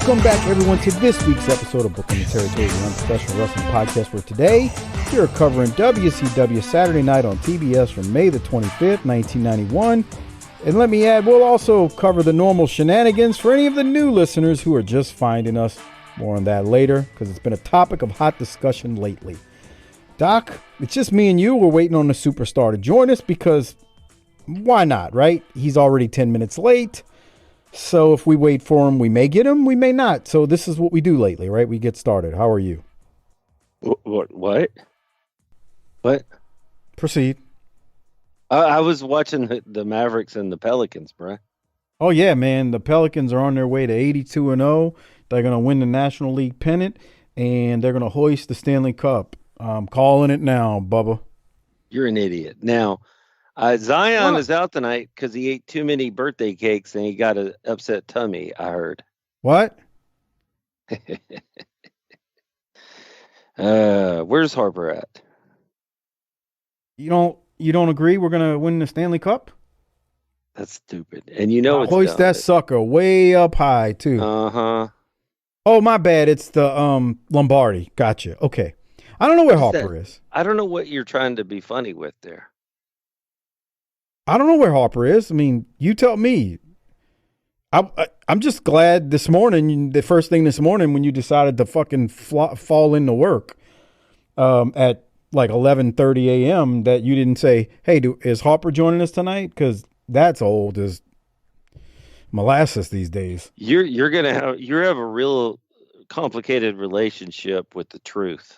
Welcome back, everyone, to this week's episode of Booking the Territory, the Unprofessional Wrestling Podcast, where today we are covering WCW Saturday Night on TBS from May the 25th, 1991. And let me add, we'll also cover the normal shenanigans for any of the new listeners who are just finding us. More on that later, because it's been a topic of hot discussion lately. Doc, it's just me and you. We're waiting on the superstar to join us because why not, right? He's already 10 minutes late. So if we wait for him, we may get him, we may not. So this is what we do lately, right? We get started. How are you? What? Proceed. I was watching the Mavericks and the Pelicans, bro. Oh, yeah, man. The Pelicans are on their way to 82-0. They're going to win the National League pennant, and they're going to hoist the Stanley Cup. I'm calling it now, Bubba. You're an idiot. Now, Zion is out tonight because he ate too many birthday cakes and he got an upset tummy, I heard. What? Where's Harper at? You don't agree we're going to win the Stanley Cup? That's stupid. And you know it's hoist that sucker way up high, too. Uh-huh. Oh, my bad. It's the Lombardi. Gotcha. Okay. I don't know where Harper is. I don't know what you're trying to be funny with there. I don't know where Harper is. I mean, you tell me. I'm just glad this morning, the first thing this morning when you decided to fucking fall into work at like 11:30 a.m. that you didn't say, hey, is Harper joining us tonight? Because that's old as molasses these days. You have a real complicated relationship with the truth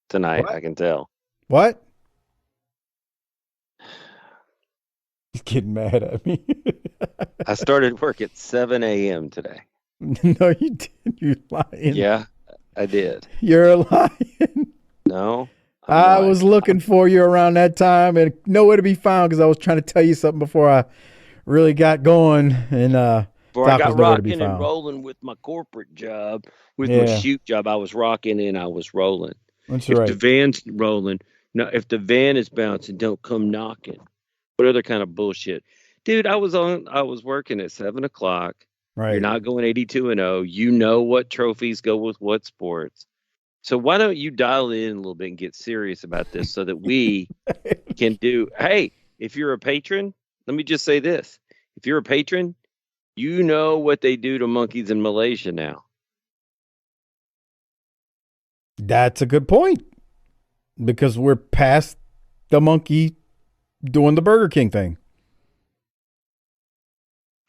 tonight. What? I can tell. What? He's getting mad at me. I started work at 7 a.m. today. No, you didn't. You're lying. Yeah, I did. You're lying. No. I was looking for you around that time and nowhere to be found because I was trying to tell you something before I really got going. And before I got rocking and rolling with my corporate job, with my shoot job, I was rocking and I was rolling. That's if right. the van's rolling, no, if the van is bouncing, don't come knocking. What other kind of bullshit? Dude, I was working at 7 o'clock. Right. You're not going 82-0. You know what trophies go with what sports. So why don't you dial in a little bit and get serious about this so that we can do, hey, if you're a patron, let me just say this. If you're a patron, you know what they do to monkeys in Malaysia now. That's a good point. Because we're past the monkey doing the Burger King thing.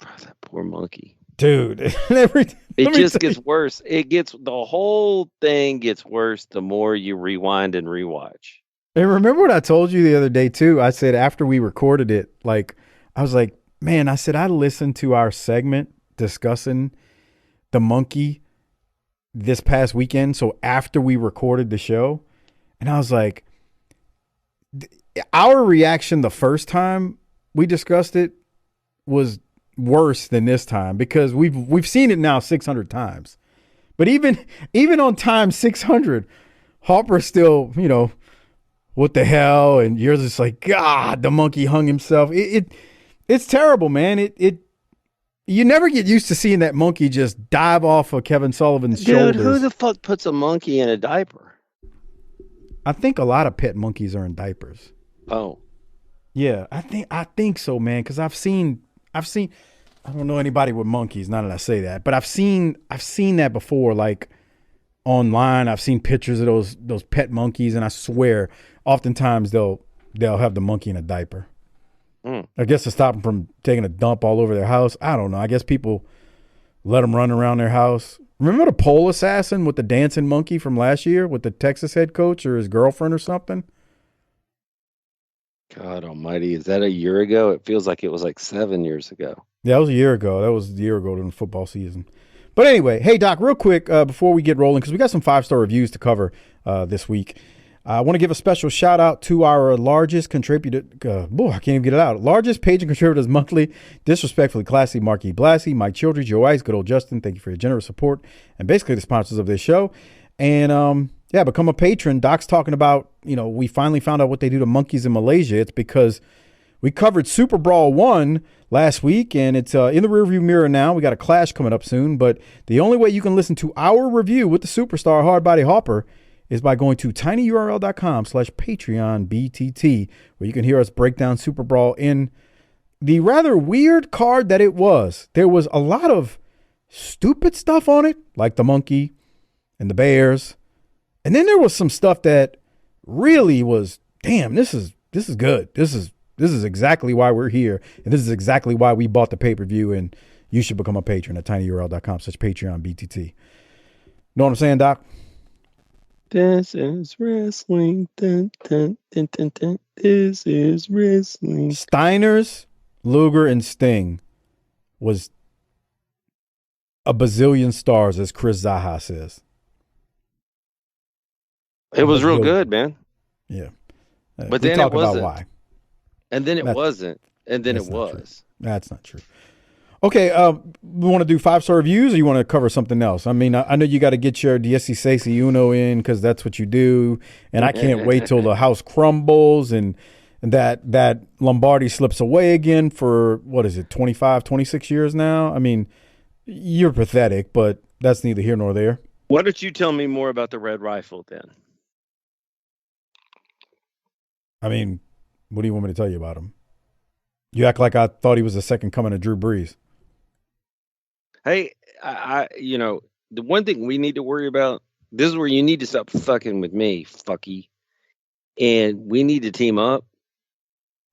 Oh, that poor monkey. Dude. It just gets worse. The whole thing gets worse the more you rewind and rewatch. And remember what I told you the other day too? I said after we recorded it, like, I was like, man, I said I listened to our segment discussing the monkey this past weekend. So after we recorded the show, and I was like, our reaction the first time we discussed it was worse than this time because we've seen it now 600 times. But even on time 600, Harper's still, what the hell? And you're just like, God, the monkey hung himself. It's terrible, man. You never get used to seeing that monkey just dive off of Kevin Sullivan's shoulders. Dude, who the fuck puts a monkey in a diaper? I think a lot of pet monkeys are in diapers. Oh. Yeah, I think so, man, because I've seen I don't know anybody with monkeys, now that I say that, but I've seen that before, like online. I've seen pictures of those pet monkeys, and I swear oftentimes they'll have the monkey in a diaper. I guess to stop them from taking a dump all over their house. I don't know. I guess people let them run around their house. Remember the pole assassin with the dancing monkey from last year with the Texas head coach or his girlfriend or something? God almighty. Is that a year ago? It feels like it was like 7 years ago. Yeah, that was a year ago. That was a year ago during the football season. But anyway, hey, Doc, real quick before we get rolling, because we got some 5-star reviews to cover this week. I want to give a special shout out to our largest contributor. I can't even get it out. Largest page and contributors monthly. Disrespectfully Classy, Marquis Blassie, Mike Childry, Joe Ice, good old Justin. Thank you for your generous support. And basically the sponsors of this show. And become a patron. Doc's talking about, we finally found out what they do to monkeys in Malaysia. It's because We covered Super Brawl 1 last week, and it's in the rearview mirror now. We got a clash coming up soon, but the only way you can listen to our review with the superstar Hardbody Harper is by going to tinyurl.com/PatreonBTT, where you can hear us break down Super Brawl in the rather weird card that it was. There was a lot of stupid stuff on it, like the monkey and the bears. And then there was some stuff that really was, damn, this is good. This is exactly why we're here. And this is exactly why we bought the pay-per-view. And you should become a patron at tinyurl.com/PatreonBTT. Know what I'm saying, Doc? This is wrestling. Dun, dun, dun, dun, dun. This is wrestling. Steiner's, Luger, and Sting was a bazillion stars, as Chris Zaha says. It was real good, man. Yeah. But then it wasn't. About why. And then it wasn't. And then it was. That's not true. Okay, we want to do 5-star reviews, or you want to cover something else? I mean, I know you got to get your Diez Uno in because that's what you do, and I can't wait till the house crumbles and that Lombardi slips away again for, what is it, 25, 26 years now? I mean, you're pathetic, but that's neither here nor there. Why don't you tell me more about the Red Rifle then? I mean, what do you want me to tell you about him? You act like I thought he was the second coming of Drew Brees. Hey, the one thing we need to worry about, this is where you need to stop fucking with me, fucky. And we need to team up.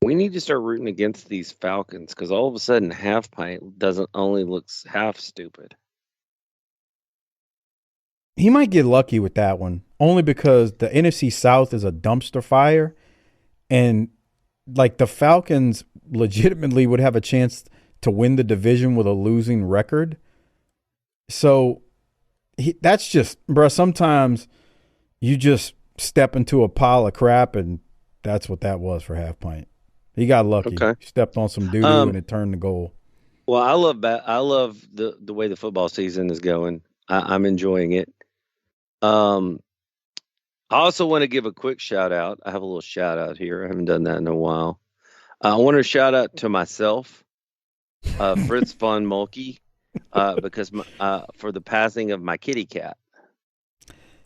We need to start rooting against these Falcons because all of a sudden Half Pint doesn't only looks half stupid. He might get lucky with that one, only because the NFC South is a dumpster fire. And like the Falcons legitimately would have a chance to win the division with a losing record. So that's just, bro, sometimes you just step into a pile of crap, and that's what that was for Half Pint. He got lucky. Okay. He stepped on some doo-doo and it turned to goal. Well, I love the way the football season is going. I'm enjoying it. I also want to give a quick shout out. I have a little shout out here. I haven't done that in a while. I want to shout out to myself, Fritz von Mulkey, because for the passing of my kitty cat.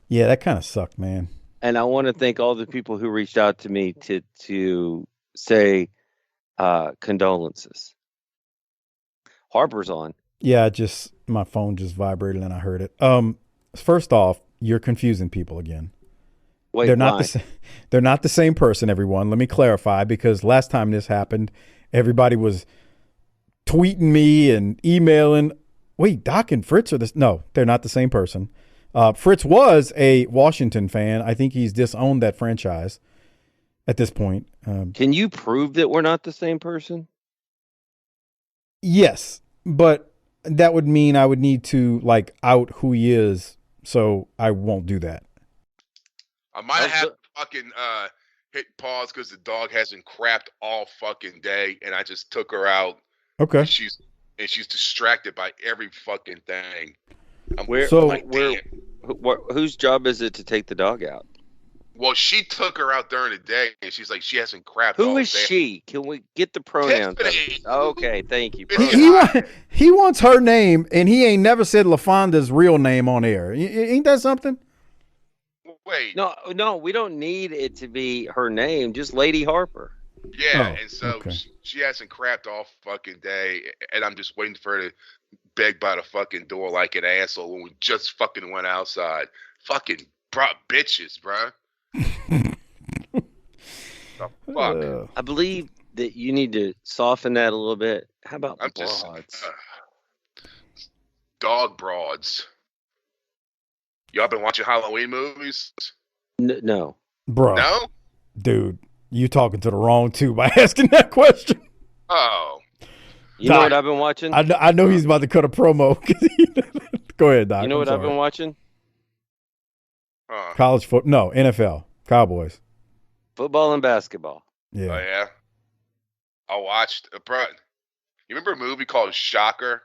Yeah, that kind of sucked, man. And I want to thank all the people who reached out to me to say condolences. Harper's on. Yeah, my phone just vibrated and I heard it. First off, you're confusing people again. Wait, they're not they're not the same person, everyone. Let me clarify, because last time this happened, everybody was tweeting me and emailing. Wait, Doc and Fritz are this? No, they're not the same person. Fritz was a Washington fan. I think he's disowned that franchise at this point. Can you prove that we're not the same person? Yes, but that would mean I would need to out who he is, so I won't do that. I might have fucking hit pause because the dog hasn't crapped all fucking day, and I just took her out. Okay. And she's distracted by every fucking thing. Whose job is it to take the dog out? Well, she took her out during the day, and she's like, she hasn't crapped. Who is she? Can we get the pronouns? Okay, thank you. He wants her name, and he ain't never said LaFonda's real name on air. Ain't that something? Wait. No, we don't need it to be her name. Just Lady Harper. Yeah, and so she hasn't crapped all fucking day, and I'm just waiting for her to beg by the fucking door like an asshole when we just fucking went outside. Fucking bitches, bruh. The fuck? I believe that you need to soften that a little bit. How about broads? Dog broads. Y'all been watching Halloween movies? No. Bro. No? Dude, you talking to the wrong two by asking that question. Oh. You know what I've been watching? I know he's about to cut a promo. Go ahead, Doc. You know what I've been watching? College football. No, NFL. Cowboys. Football and basketball. Yeah. Oh, yeah? I watched, bro. You remember a movie called Shocker?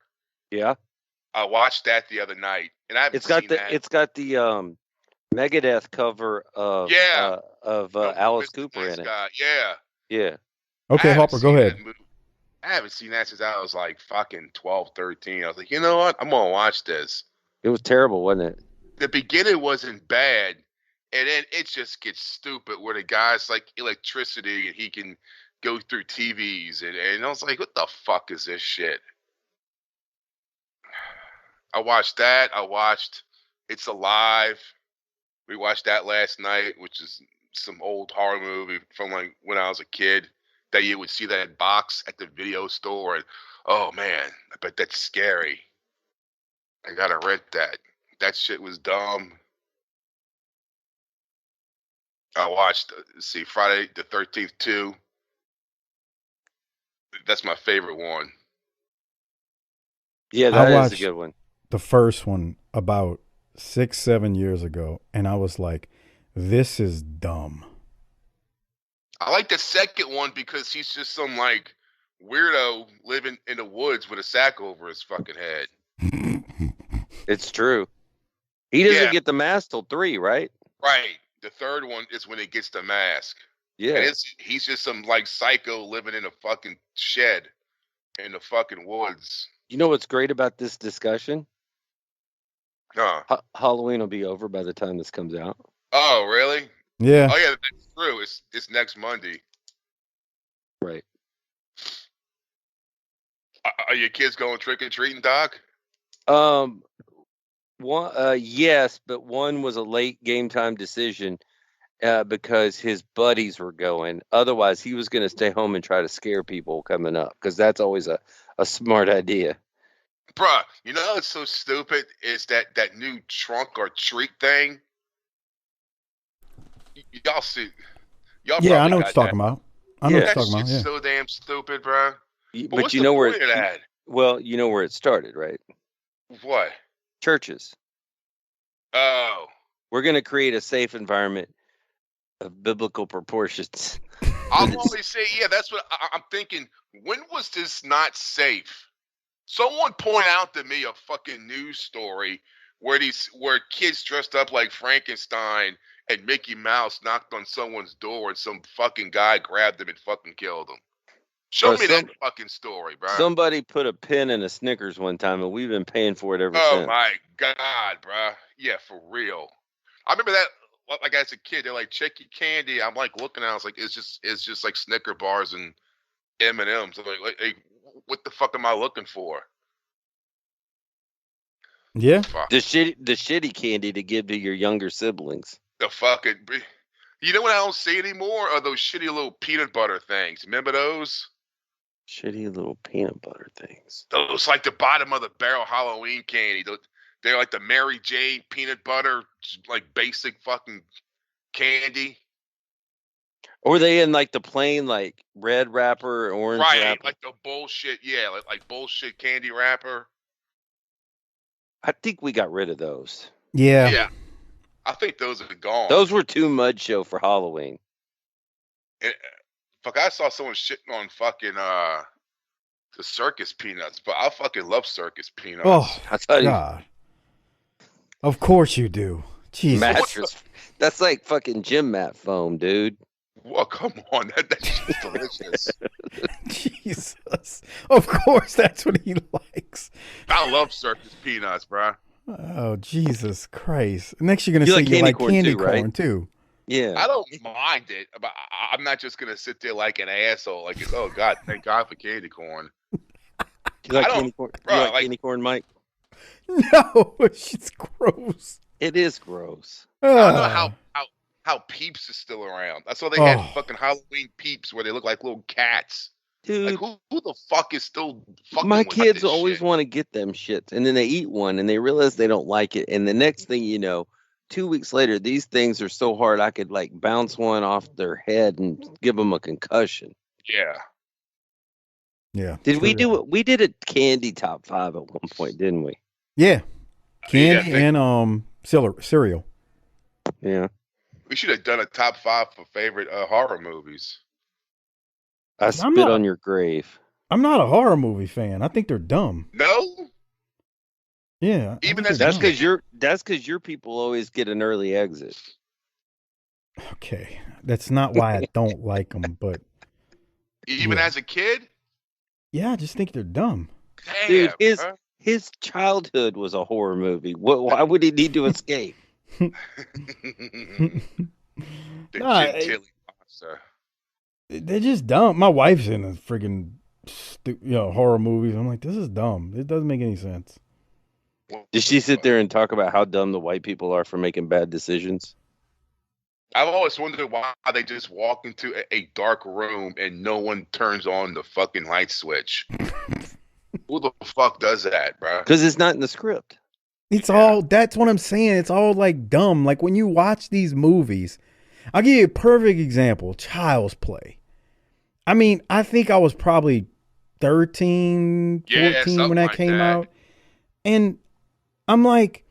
Yeah. I watched that the other night, and I haven't seen that. It's got the Megadeth cover of Alice Cooper in it. Yeah. Yeah. Okay, Harper, go ahead. I haven't seen that since I was like fucking 12, 13. I was like, you know what? I'm gonna watch this. It was terrible, wasn't it? The beginning wasn't bad, and then it just gets stupid where the guy's like electricity and he can go through TVs, and I was like, what the fuck is this shit? I watched that. I watched It's Alive. We watched that last night, which is some old horror movie from like when I was a kid that you would see that box at the video store, and oh man, I bet that's scary. I gotta rent that. That shit was dumb. I watched, Friday the 13th too. That's my favorite one. Yeah, that is a good one. The first one about 6-7 years ago, and I was like, this is dumb. I like the second one because he's just some like weirdo living in the woods with a sack over his fucking head. It's true. He doesn't get the mask till 3, right? Right. The third one is when he gets the mask. Yeah. And he's just some like psycho living in a fucking shed in the fucking woods. You know what's great about this discussion? Huh. Halloween will be over by the time this comes out. Oh, really? Yeah. Oh, yeah, that's true. It's next Monday. Right. Are your kids going trick-or-treating, Doc? Yes, but one was a late game time decision because his buddies were going. Otherwise, he was going to stay home and try to scare people coming up because that's always a smart idea. Bruh, you know it's so stupid is that new trunk or treat thing. Y'all see? Yeah, I know what you're talking about. I know what you're talking about. That's so damn stupid, bro. But you know where it at? Well, you know where it started, right? What? Churches. Oh. We're going to create a safe environment of biblical proportions. I'll always say, yeah, that's what I'm thinking. When was this not safe? Someone point out to me a fucking news story where kids dressed up like Frankenstein and Mickey Mouse knocked on someone's door and some fucking guy grabbed them and fucking killed them. Show me that fucking story, bro. Somebody put a pin in a Snickers one time, and we've been paying for it ever since. Oh my God, bro. Yeah, for real. I remember that. Like as a kid, they're like, check your candy. I'm like looking at it, I was like, it's just like Snicker bars and M&Ms. I'm like, hey, what the fuck am I looking for? Yeah. Fuck. The shitty candy to give to your younger siblings. The fucking, you know what I don't see anymore are those shitty little peanut butter things. Remember those? Shitty little peanut butter things. Those like the bottom of the barrel Halloween candy. They're like the Mary Jane peanut butter, like basic fucking candy. Or they in like the plain like red wrapper, orange wrapper. Right, like the bullshit, yeah, like bullshit candy wrapper. I think we got rid of those. Yeah. Yeah. I think those are gone. Those were too mud show for Halloween. Fuck, I saw someone shitting on fucking the circus peanuts, but I fucking love circus peanuts. Oh, I tell you, God. Of course you do. Jesus. mattress. That's like fucking gym mat foam, dude. Well, come on, that's just delicious. Jesus. Of course, that's what he likes. I love circus peanuts, bro. Oh, Jesus Christ. Next, you're going to say like you like corn candy too, corn, right? too. Yeah. I don't mind it, but I'm not just going to sit there like an asshole. Like, oh, God, thank God for candy corn. You like candy corn? Bro, you like candy corn, Mike? No, it's gross. It is gross. I don't know how Peeps is still around. That's why they had fucking Halloween Peeps where they look like little cats. Dude, like who the fuck is still fucking my with kids this always shit? want to get them shits, and then they eat one, and they realize they don't like it, and the next thing you know, 2 weeks later, these things are so hard I could like bounce one off their head and give them a concussion. Yeah. Yeah. Did we do it? We did a candy top 5 at one point, didn't we? Yeah. Candy and cereal. Yeah. We should have done a top 5 for favorite horror movies. I spit on your grave. I'm not a horror movie fan. I think they're dumb. No? Yeah. Even as that's because your people always get an early exit. Okay. That's not why I don't like them, but Even as a kid? Yeah, I just think they're dumb. Damn, Dude, his childhood was a horror movie. Why would he need to escape? The Nah, Gentilly monster. they're just dumb. My wife's in a freaking horror movies. I'm like, this is dumb. It doesn't make any sense. Did she sit there and talk about how dumb the white people are for making bad decisions? I've always wondered why they just walk into a dark room and no one turns on the fucking light switch. Who the fuck does that, bro? Because it's not in the script. It's all, that's what I'm saying. It's all like dumb. Like when you watch these movies, I'll give you a perfect example. Child's Play. I mean, I think I was probably 13, 14 when that came out. And I'm like,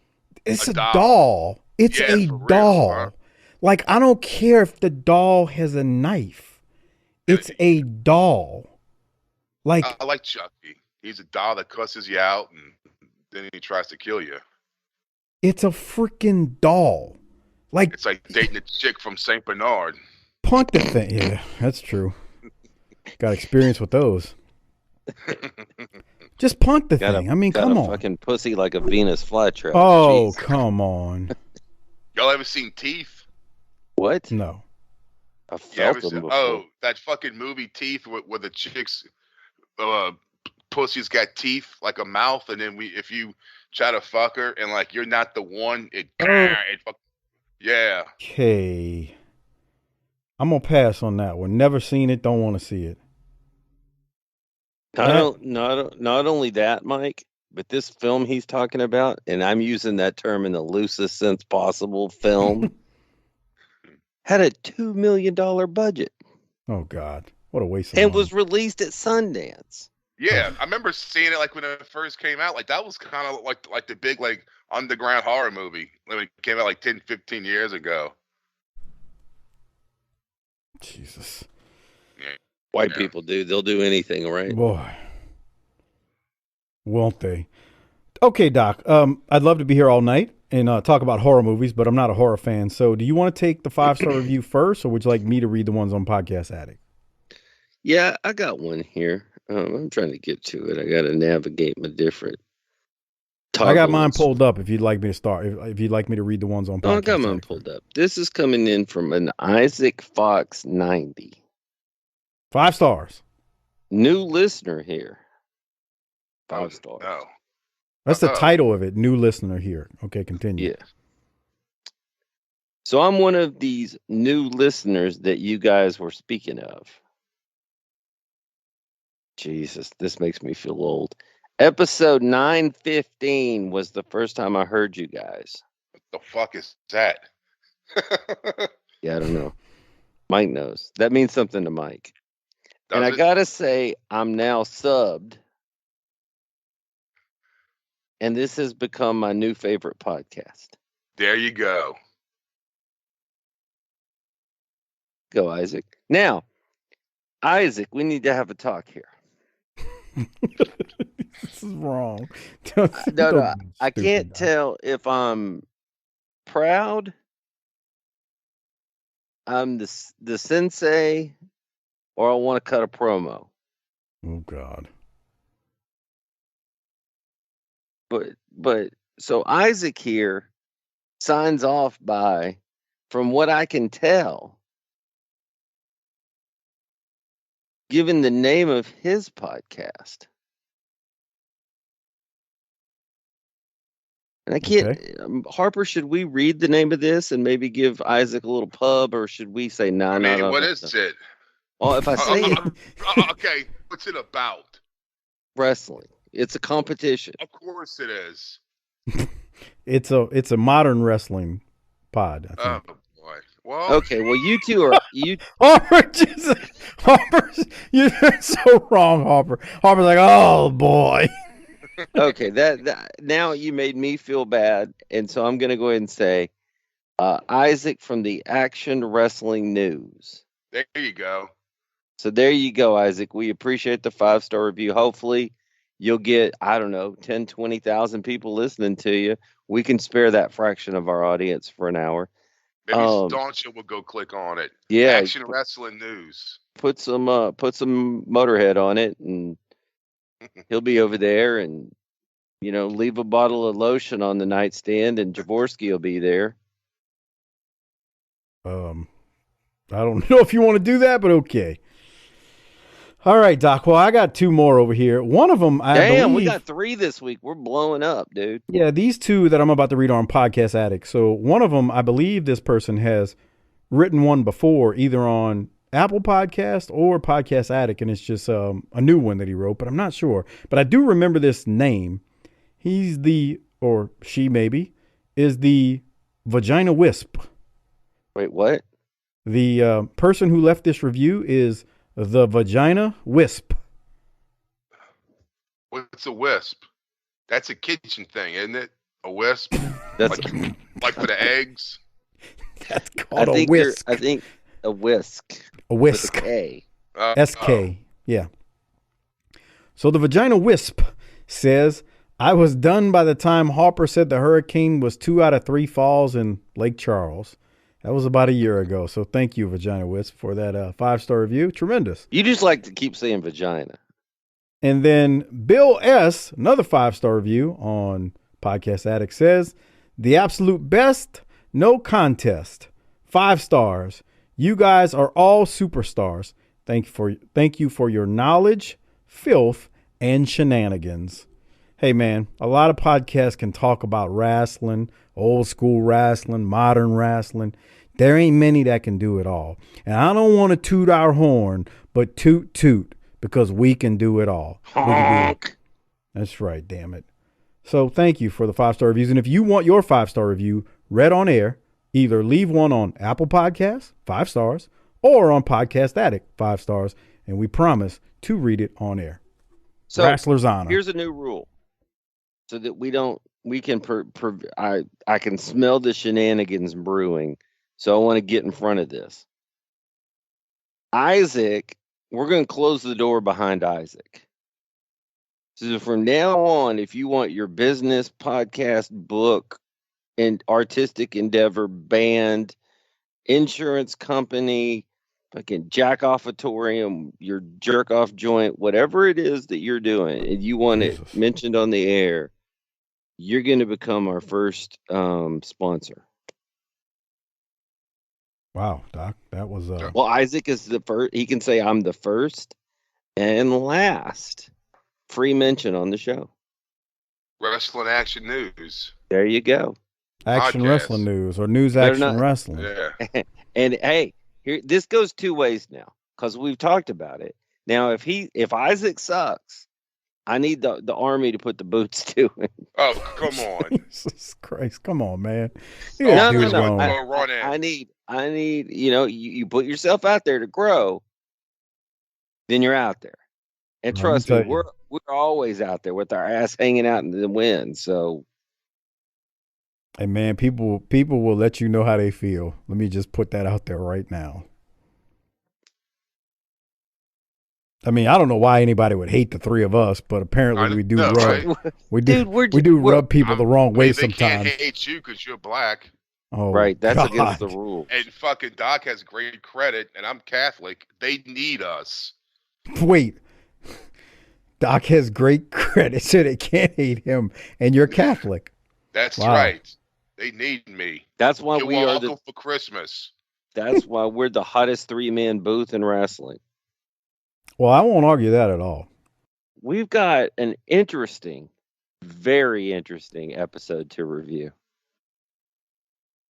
it's a doll. It's a doll. Real, like, I don't care if the doll has a knife. It's a doll. Like, I like Chucky. He's a doll that cusses you out and then he tries to kill you. it's a freaking doll. Like, it's like dating a chick from St. Bernard. Punk the thing. Yeah, that's true. Got experience with those. Just punk the thing. I mean, come on. Fucking pussy like a Venus flytrap. Oh, Jeez. come on. Y'all ever seen Teeth? What? No. I felt them before. Oh, that fucking movie Teeth where the chicks pussy's got teeth like a mouth, and then if you try to fuck her and like you're not the one, yeah. Okay. I'm gonna pass on that one. Never seen it. Don't want to see it. Not only that, Mike, but this film he's talking about, and I'm using that term in the loosest sense possible, film, had a $2 million budget. Oh God, what a waste of money. And was released at Sundance. Yeah, I remember seeing it like when it first came out. Like that was kind of like the big like underground horror movie when it came out like 10, 15 years ago. Jesus. Yeah. White people do. They'll do anything, right? Boy. Won't they? Okay, Doc. I'd love to be here all night and talk about horror movies, but I'm not a horror fan. So do you want to take the 5-star review first, or would you like me to read the ones on Podcast Addict? Yeah, I got one here. I'm trying to get to it. I got to navigate my different toggles. I got mine pulled up if you'd like me to start. If you'd like me to read the ones on Podcast I got mine pulled up. This is coming in from an Isaac Fox 90. 5 stars. New listener here. 5 stars. No. That's the title of it. New listener here. Okay, continue. Yeah. So I'm one of these new listeners that you guys were speaking of. Jesus, this makes me feel old. Episode 915 was the first time I heard you guys. What the fuck is that? Yeah, I don't know. Mike knows. That means something to Mike. And I gotta say, I'm now subbed. And this has become my new favorite podcast. There you go. Go, Isaac. Now, Isaac, we need to have a talk here. This is wrong. No, I can't tell if I'm proud, I'm the sensei, or I want to cut a promo. Oh God. But so Isaac here signs off by, from what I can tell, given the name of his podcast. And I can't, Harper, should we read the name of this and maybe give Isaac a little pub, or should we say no? What is it? Well, if I say it, okay, what's it about? Wrestling. It's a competition. Of course it is. It's a modern wrestling pod. I think. Oh boy. Well, okay. Well, you two are you. Harper, you're so wrong, Harper. Harper's like, oh boy. Okay, that now you made me feel bad, and so I'm going to go ahead and say, Isaac from the Action Wrestling News. There you go. So there you go, Isaac. We appreciate the 5-star review. Hopefully, you'll get 10, 20,000 people listening to you. We can spare that fraction of our audience for an hour. Maybe Stauncha will go click on it. Yeah. Action Wrestling News. Put some Motorhead on it, and he'll be over there, and leave a bottle of lotion on the nightstand, and Jaworski will be there. I don't know if you want to do that, but okay. All right, Doc. Well, I got two more over here. One of them, we got 3 this week. We're blowing up, dude. Yeah, these 2 that I'm about to read are on Podcast Addict. So one of them, I believe this person has written one before, either on Apple Podcast or Podcast Addict, and it's just a new one that he wrote, but I'm not sure. But I do remember this name. He's or she maybe, is the Vagina Wisp. Wait, what? The person who left this review is the Vagina Wisp. What's a wisp? That's a kitchen thing, isn't it? A wisp? That's like for the eggs? That's called a whisk. I think a whisk. A whisk. With a K. S-K. Yeah. So the Vagina Wisp says, I was done by the time Harper said the hurricane was 2 out of 3 falls in Lake Charles. That was about a year ago. So thank you, Vagina Wisp, for that 5-star review. Tremendous. You just like to keep saying vagina. And then Bill S., another 5-star review on Podcast Addict, says, the absolute best, no contest. 5 stars. You guys are all superstars. Thank you for your knowledge, filth, and shenanigans. Hey, man, a lot of podcasts can talk about wrestling, old school wrestling, modern wrestling. There ain't many that can do it all. And I don't want to toot our horn, but toot, because we can do it all. We can do it. That's right, damn it. So thank you for the 5-star reviews. And if you want your 5-star review read on air, either leave one on Apple Podcasts, 5 stars, or on Podcast Addict, 5 stars, and we promise to read it on air. So Wrestler's Honor. Here's a new rule, so that I can smell the shenanigans brewing. So I want to get in front of this. Isaac, we're going to close the door behind Isaac. So from now on, if you want your business, podcast, book, and artistic endeavor, band, insurance company, fucking jack-offatorium, your jerk-off joint, whatever it is that you're doing, and you want it mentioned on the air, you're going to become our first sponsor. Wow, Doc, that was... Well, Isaac is the first. He can say, I'm the first and last free mention on the show. Wrestling Action News. There you go. Action Podcast. Wrestling News or News Action Wrestling. Yeah. And hey, this goes 2 ways now, because we've talked about it. Now, if Isaac sucks, I need the army to put the boots to him. Oh, come on. Jesus Christ, come on, man. No. I need, you put yourself out there to grow, then you're out there. And trust me, we're always out there with our ass hanging out in the wind. So, hey, man, people will let you know how they feel. Let me just put that out there right now. I mean, I don't know why anybody would hate the 3 of us, but apparently we do rub. Right? We do rub people the wrong way sometimes. They can't hate you because you're black. Oh, right, that's God. against the rule. And fucking Doc has great credit, and I'm Catholic. They need us. Wait, Doc has great credit, so they can't hate him, and you're Catholic. That's right. They need me. That's why we are for Christmas. That's why we're the hottest 3-man booth in wrestling. Well, I won't argue that at all. We've got an interesting, very interesting episode to review.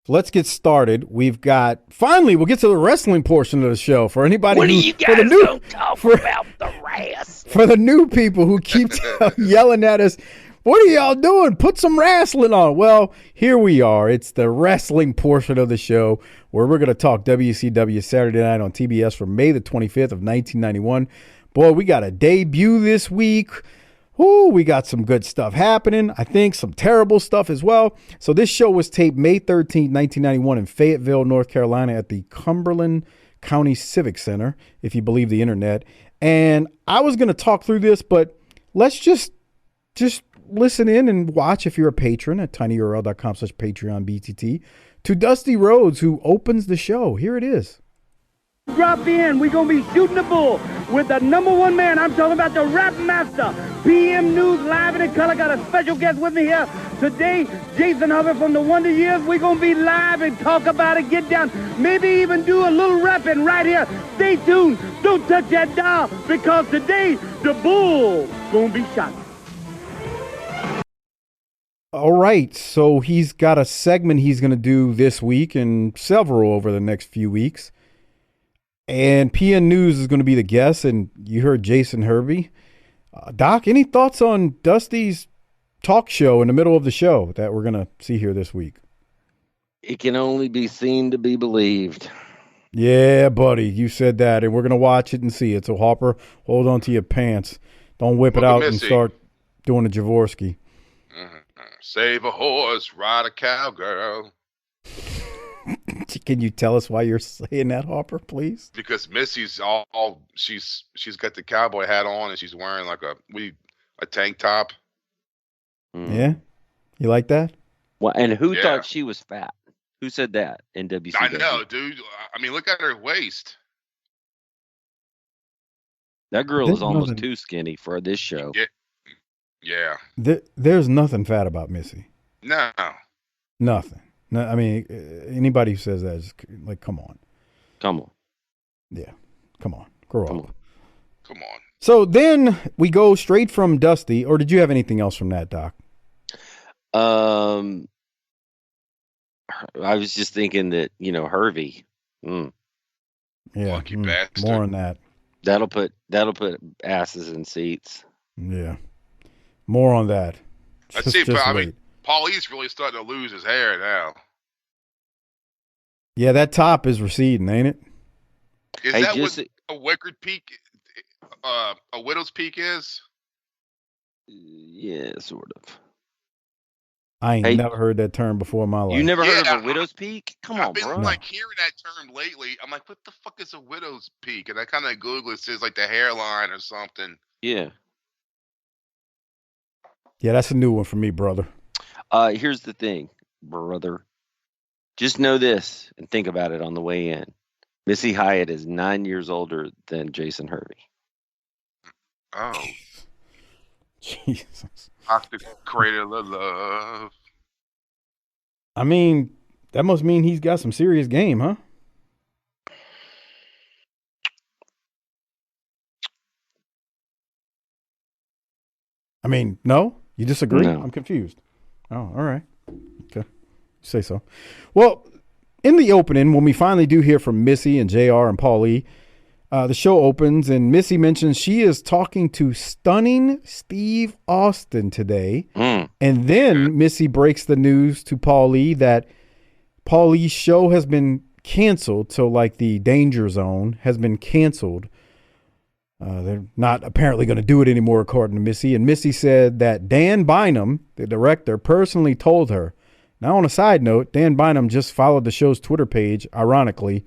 Let's get started. We'll get to the wrestling portion of the show. For anybody what are you guys going to talk about the wrestling? For the new people who keep yelling at us, what are y'all doing? Put some wrestling on. Well, here we are. It's the wrestling portion of the show where we're going to talk WCW Saturday Night on TBS from May the 25th of 1991. Boy, we got a debut this week. Ooh, we got some good stuff happening. I think some terrible stuff as well. So this show was taped May 13th, 1991 in Fayetteville, North Carolina at the Cumberland County Civic Center, if you believe the internet. And I was going to talk through this, but let's just listen in and watch if you're a patron at tinyurl.com/PatreonBTT. to Dusty Rhodes, who opens the show. Here it is. Drop in. We're going to be shooting the bull with the number one man. I'm talking about the rap master. PM News live in color. Got a special guest with me here today, Jason Harper from the Wonder Years. We're going to be live and talk about it, get down, maybe even do a little rapping right here. Stay tuned. Don't touch that dial because today the bull going to be shot. All right, so he's got a segment he's going to do this week and several over the next few weeks. And PN News is going to be the guest, and you heard Jason Hervey. Doc, any thoughts on Dusty's talk show in the middle of the show that we're going to see here this week? It can only be seen to be believed. Yeah, buddy, you said that, and we're going to watch it and see it. So, Harper, hold on to your pants. Don't whip it out and start doing a Jaworski. Save a horse, ride a cowgirl. Can you tell us why you're saying that, Harper, please? Because Missy's she's got the cowboy hat on and she's wearing like a tank top. Yeah, you like that? Well, and who thought she was fat? Who said that in WCW? I know, dude. I mean, look at her waist. That girl is almost too skinny for this show. Yeah. There's nothing fat about Missy. No. Nothing. No, I mean, anybody who says that is like, come on. Come on. Yeah. Come on. Grow up. Come on. So then we go straight from Dusty, or did you have anything else from that, Doc? I was just thinking that, Hervey. Yeah. Lucky bastard. More on that. That'll put asses in seats. Yeah. More on that. I see, but I mean, Paulie's really starting to lose his hair now. Yeah, that top is receding, ain't it? Is that what a wicked peak, a widow's peak is? Yeah, sort of. I ain't never heard that term before in my life. You never heard of a widow's peak? Come on, bro. I've been like hearing that term lately. I'm like, what the fuck is a widow's peak? And I kind of Google it, says like the hairline or something. Yeah. Yeah, that's a new one for me, brother. Here's the thing, brother. Just know this and think about it on the way in. Missy Hyatt is 9 years older than Jason Hervey. Oh. Jesus. Toxic crater of love. I mean, that must mean he's got some serious game, huh? I mean, no? You disagree? No. I'm confused. Oh, all right. Okay. Say so. Well, in the opening, when we finally do hear from Missy and JR and Paulie, the show opens and Missy mentions she is talking to stunning Steve Austin today. And then Missy breaks the news to Paulie that Paulie's show has been canceled. So like the Danger Zone has been canceled. They're not apparently going to do it anymore, according to Missy. And Missy said that Dan Bynum, the director, personally told her. Now, on a side note, Dan Bynum just followed the show's Twitter page, ironically,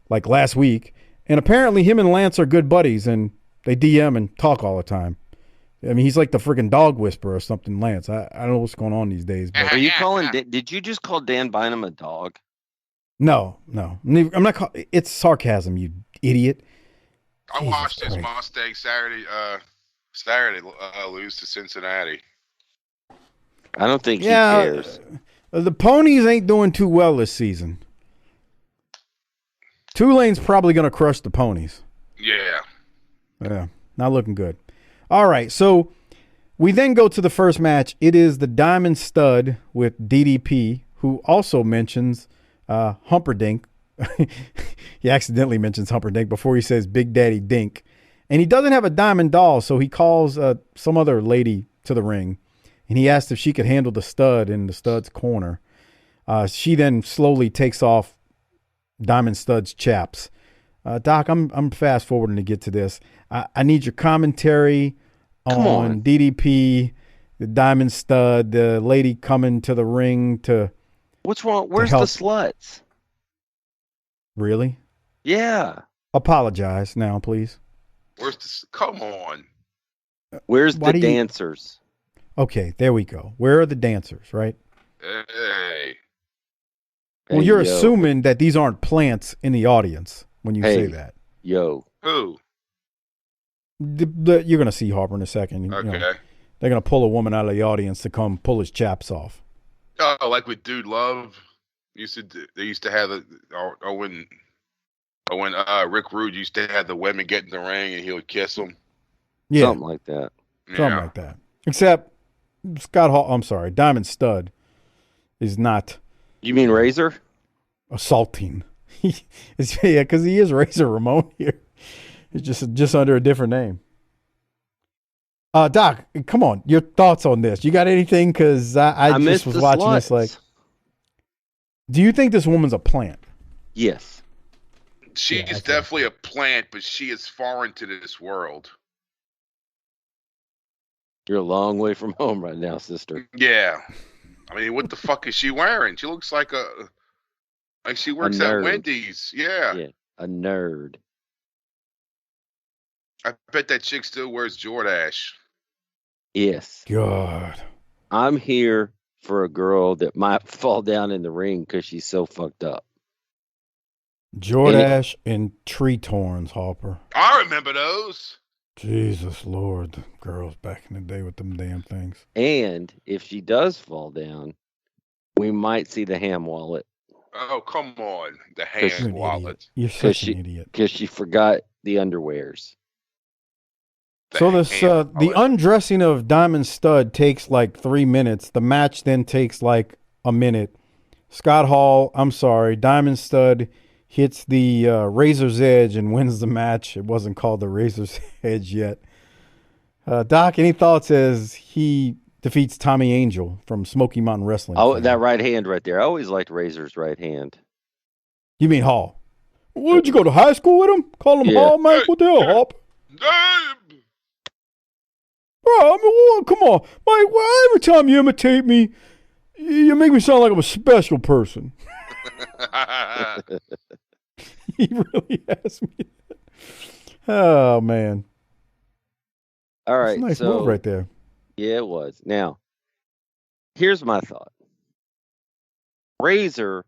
like last week. And apparently him and Lance are good buddies, and they DM and talk all the time. I mean, he's like the freaking dog whisperer or something, Lance. I don't know what's going on these days. But. Are you calling? Did you just call Dan Bynum a dog? No. I'm not. It's sarcasm, you idiot. I watched this Mustang Saturday lose to Cincinnati. I don't think he cares. The Ponies ain't doing too well this season. Tulane's probably going to crush the Ponies. Yeah, not looking good. All right, so we then go to the first match. It is the Diamond Stud with DDP, who also mentions Humperdinck. He accidentally mentions Humperdinck before he says Big Daddy Dink. And he doesn't have a diamond doll, so he calls some other lady to the ring. And he asked if she could handle the stud in the stud's corner. She then slowly takes off Diamond Stud's chaps. Doc, I'm fast forwarding to get to this. I need your commentary on DDP, the Diamond Stud, the lady coming to the ring to. What's wrong? Where's the sluts? Really? Yeah. Apologize now, please. Come on. Where's the dancers? Okay, there we go. Where are the dancers, right? Hey. Well, you're assuming that these aren't plants in the audience when you say that. Yo. Who? You're going to see Harper in a second. Okay. You know, they're going to pull a woman out of the audience to come pull his chaps off. Oh, like with Dude Love, they used to have when Rick Rude used to have the women get in the ring and he would kiss them. Yeah, something like that. Something like that. Except Scott Hall. I'm sorry, Diamond Stud is not. You mean Razor? Assaulting. Yeah, because he is Razor Ramon here. It's just under a different name. Doc, come on. Your thoughts on this? You got anything? Because I just was watching this. Like, do you think this woman's a plant? Yes. She is definitely a plant, but she is foreign to this world. You're a long way from home right now, sister. Yeah. I mean, what the fuck is she wearing? She looks like she works at Wendy's. Yeah. Yeah. A nerd. I bet that chick still wears Jordache. Yes. God. I'm here for a girl that might fall down in the ring because she's so fucked up. Jordache and tree torns, Harper. I remember those. Jesus Lord, the girls back in the day with them damn things. And if she does fall down, we might see the ham wallet. Oh, come on. The ham wallet. You're such an idiot. Because she forgot the underwears. So the undressing of Diamond Stud takes like 3 minutes. The match then takes like a minute. Scott Hall, I'm sorry, Diamond Stud hits the Razor's Edge and wins the match. It wasn't called the Razor's Edge yet. Doc, any thoughts as he defeats Tommy Angel from Smoky Mountain Wrestling? Oh, that right hand right there. I always liked Razor's right hand. You mean Hall? What, did you go to high school with him? Call him Hall, man? What the hell, Hop? Bro, I mean, come on. Mike, every time you imitate me, you make me sound like I'm a special person. He really asked me that. Oh, man. All right. That's a nice move right there. Yeah, it was. Now, here's my thought. Razor,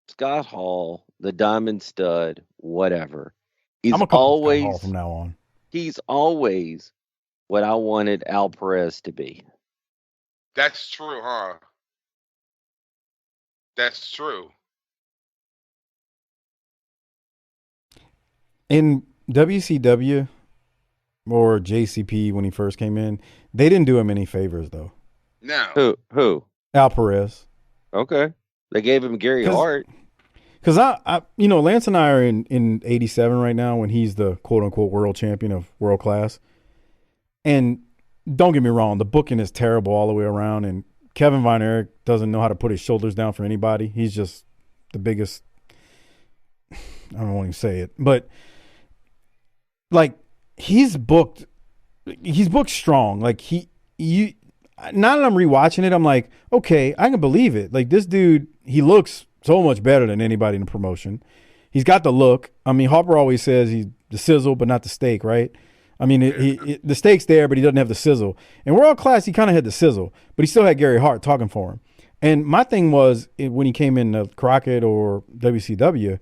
Scott Hall, the Diamond Stud, whatever. I'm a always Scott Hall from now on. He's always what I wanted Al Perez to be. That's true, huh? That's true. In WCW or JCP when he first came in, they didn't do him any favors though. No. Who? Al Perez. Okay. They gave him Gary Hart. Because I Lance and I are in 87 right now when he's the quote unquote world champion of world class. And don't get me wrong, the booking is terrible all the way around. And Kevin Von Erich doesn't know how to put his shoulders down for anybody. He's just the biggest. I don't want to say it, but like he's booked strong. Like now that I'm rewatching it, I'm like, okay, I can believe it. Like this dude, he looks so much better than anybody in the promotion. He's got the look. I mean, Harper always says he's the sizzle, but not the steak, right? I mean, the steak's there, but he doesn't have the sizzle. And World Class, he kind of had the sizzle, but he still had Gary Hart talking for him. And my thing was when he came in Crockett or WCW,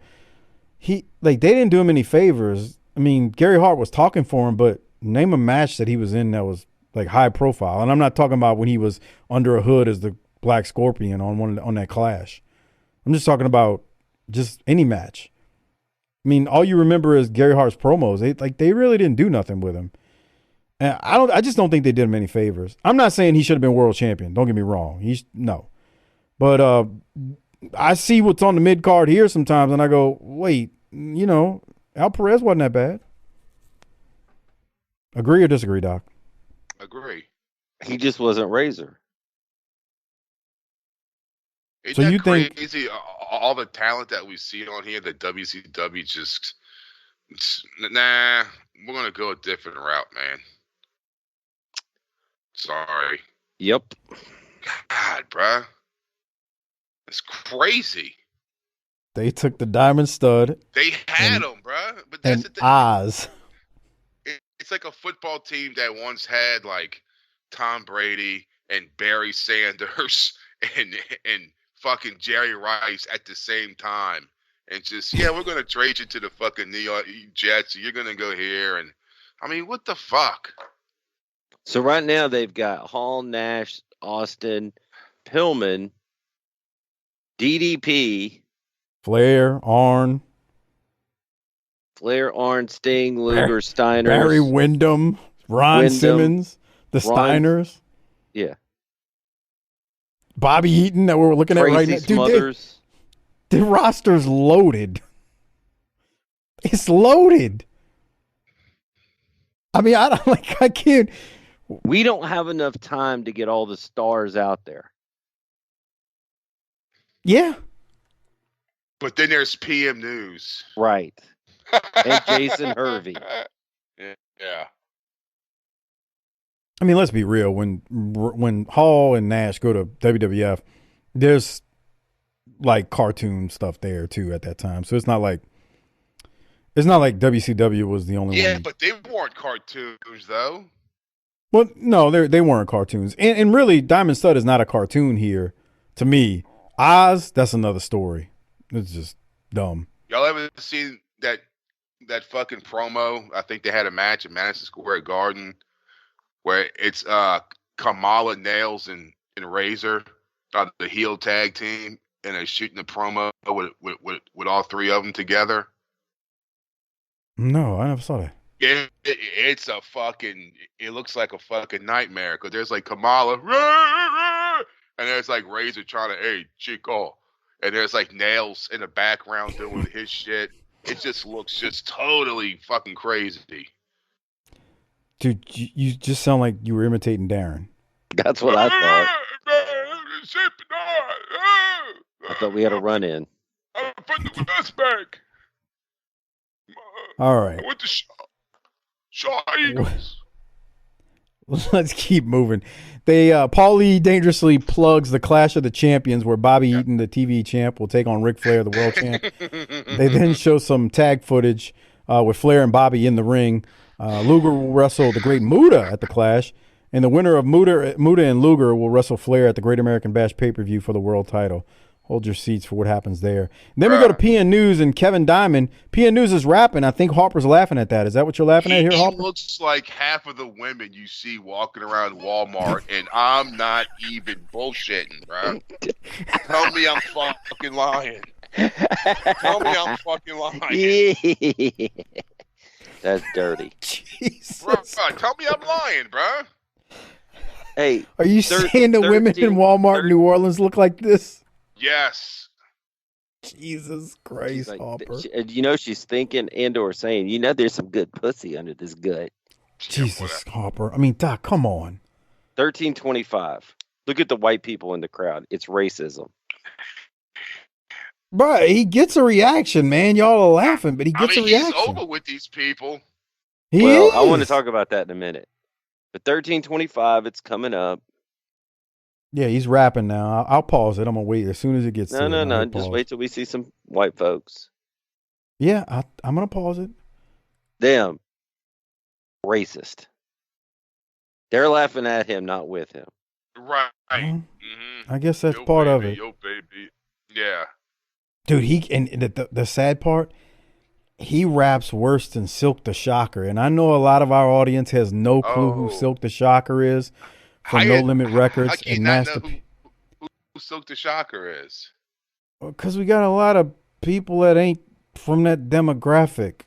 they didn't do him any favors. I mean, Gary Hart was talking for him, but name a match that he was in that was like high profile. And I'm not talking about when he was under a hood as the Black Scorpion on that Clash. I'm just talking about just any match. I mean, all you remember is Gary Hart's promos. They really didn't do nothing with him. And I just don't think they did him any favors. I'm not saying he should have been world champion. Don't get me wrong. No. But I see what's on the mid card here sometimes, and I go, wait, Al Perez wasn't that bad. Agree or disagree, Doc? Agree. He just wasn't Razor. Isn't so that you crazy? All the talent that we see on here, the WCW just we're gonna go a different route, man. Sorry. Yep. God, bruh. It's crazy. They took the Diamond Stud. They had him, bruh. But that's the thing. Oz. It's like a football team that once had like Tom Brady and Barry Sanders and fucking Jerry Rice at the same time. And just, yeah, we're going to trade you to the fucking New York Jets. You're going to go here. And, I mean, what the fuck? So right now they've got Hall, Nash, Austin, Pillman, DDP, Flair, Arn, Sting, Luger, Steiner, Barry Windham, Ron Simmons, the Steiners. Yeah. Bobby Eaton that we're looking at right now. Dude, the roster's loaded. It's loaded. I mean, I can't. We don't have enough time to get all the stars out there. Yeah. But then there's PM News. Right. And Jason Hervey. Yeah. I mean, let's be real. When Hall and Nash go to WWF, there's like cartoon stuff there too at that time. So it's not like WCW was the only one. Yeah, but they weren't cartoons though. Well, no, they weren't cartoons. And really, Diamond Stud is not a cartoon here to me. Oz, that's another story. It's just dumb. Y'all ever seen that fucking promo? I think they had a match at Madison Square Garden where it's Kamala, Nails, and Razor, the heel tag team, and they're shooting the promo with all three of them together. No, I never saw that. It's a fucking. It looks like a fucking nightmare because there's like Kamala, and there's like Razor trying to, hey, Chico, and there's like Nails in the background doing his shit. It just looks just totally fucking crazy. Dude, you just sound like you were imitating Darren. That's what I thought. I thought we had a run in. I'm from the West Bank. All right. I went to Shaw Eagles. Let's keep moving. Paulie dangerously plugs the Clash of the Champions, where Bobby Eaton, the TV champ, will take on Ric Flair, the world champ. They then show some tag footage with Flair and Bobby in the ring. Luger will wrestle the Great Muta at the Clash, and the winner of Muta and Luger will wrestle Flair at the Great American Bash pay-per-view for the world title. Hold your seats for what happens there. And then we go to PN News and Kevin Diamond. PN News is rapping. I think Harper's laughing at that. Is that what you're laughing at here, Harper? He looks like half of the women you see walking around Walmart, and I'm not even bullshitting, bro. Tell me I'm fucking lying. Tell me I'm fucking lying. That's dirty. Jesus. Bro, tell me I'm lying, bro. Hey, are you saying the women in Walmart, New Orleans, look like this? Yes. Jesus Christ, like, Harper. She's thinking and/or saying, there's some good pussy under this gut. Jesus, Harper. I mean, Doc, come on. 1325. Look at the white people in the crowd. It's racism. Bro, he gets a reaction, man. Y'all are laughing, but he gets a reaction. He's over with these people. I want to talk about that in a minute. But 1325, it's coming up. Yeah, he's rapping now. I'll pause it. I'm going to wait as soon as it gets to No. it. Just wait till we see some white folks. Yeah, I'm going to pause it. Them. Racist. They're laughing at him, not with him. Right. Mm-hmm. I guess that's part of it. Yo, baby. Yeah. Dude, and the sad part, he raps worse than Silk the Shocker. And I know a lot of our audience has no clue who Silk the Shocker is. From No Limit Records and Master P. Who Silk the Shocker is? Because we got a lot of people that ain't from that demographic.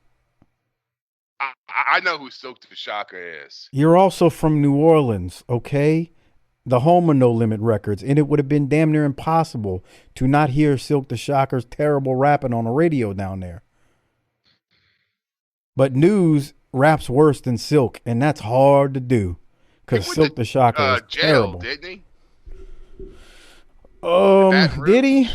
I know who Silk the Shocker is. You're also from New Orleans, okay? The home of No Limit Records. And it would have been damn near impossible to not hear Silk the Shocker's terrible rapping on the radio down there. But News raps worse than Silk, and that's hard to do. Because Silk the Shocker is terrible. Didn't he? Did he?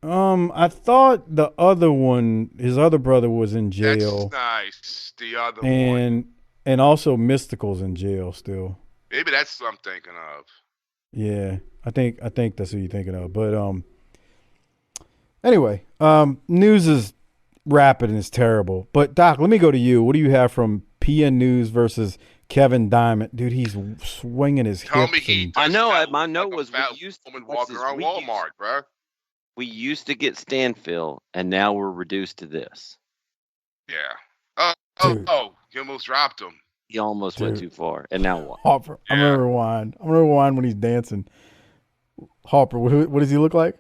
I thought the other one, his other brother was in jail. That's nice. The other one. And also Mystical's in jail still. Maybe that's what I'm thinking of. Yeah, I think that's who you're thinking of. But anyway, News is rapid and it's terrible. But Doc, let me go to you. What do you have from PN News versus Kevin Diamond, dude, he's swinging his Tell hips. me he and- I does know. not My look note like a was fat we used to woman watch walking this. around Walmart, bro. We used to get Stanfield, and now we're reduced to this. Yeah. Dude. He almost dropped him. He almost went too far, and now what? Harper, I'm Yeah. gonna rewind. I'm gonna rewind when he's dancing. Harper, what does he look like?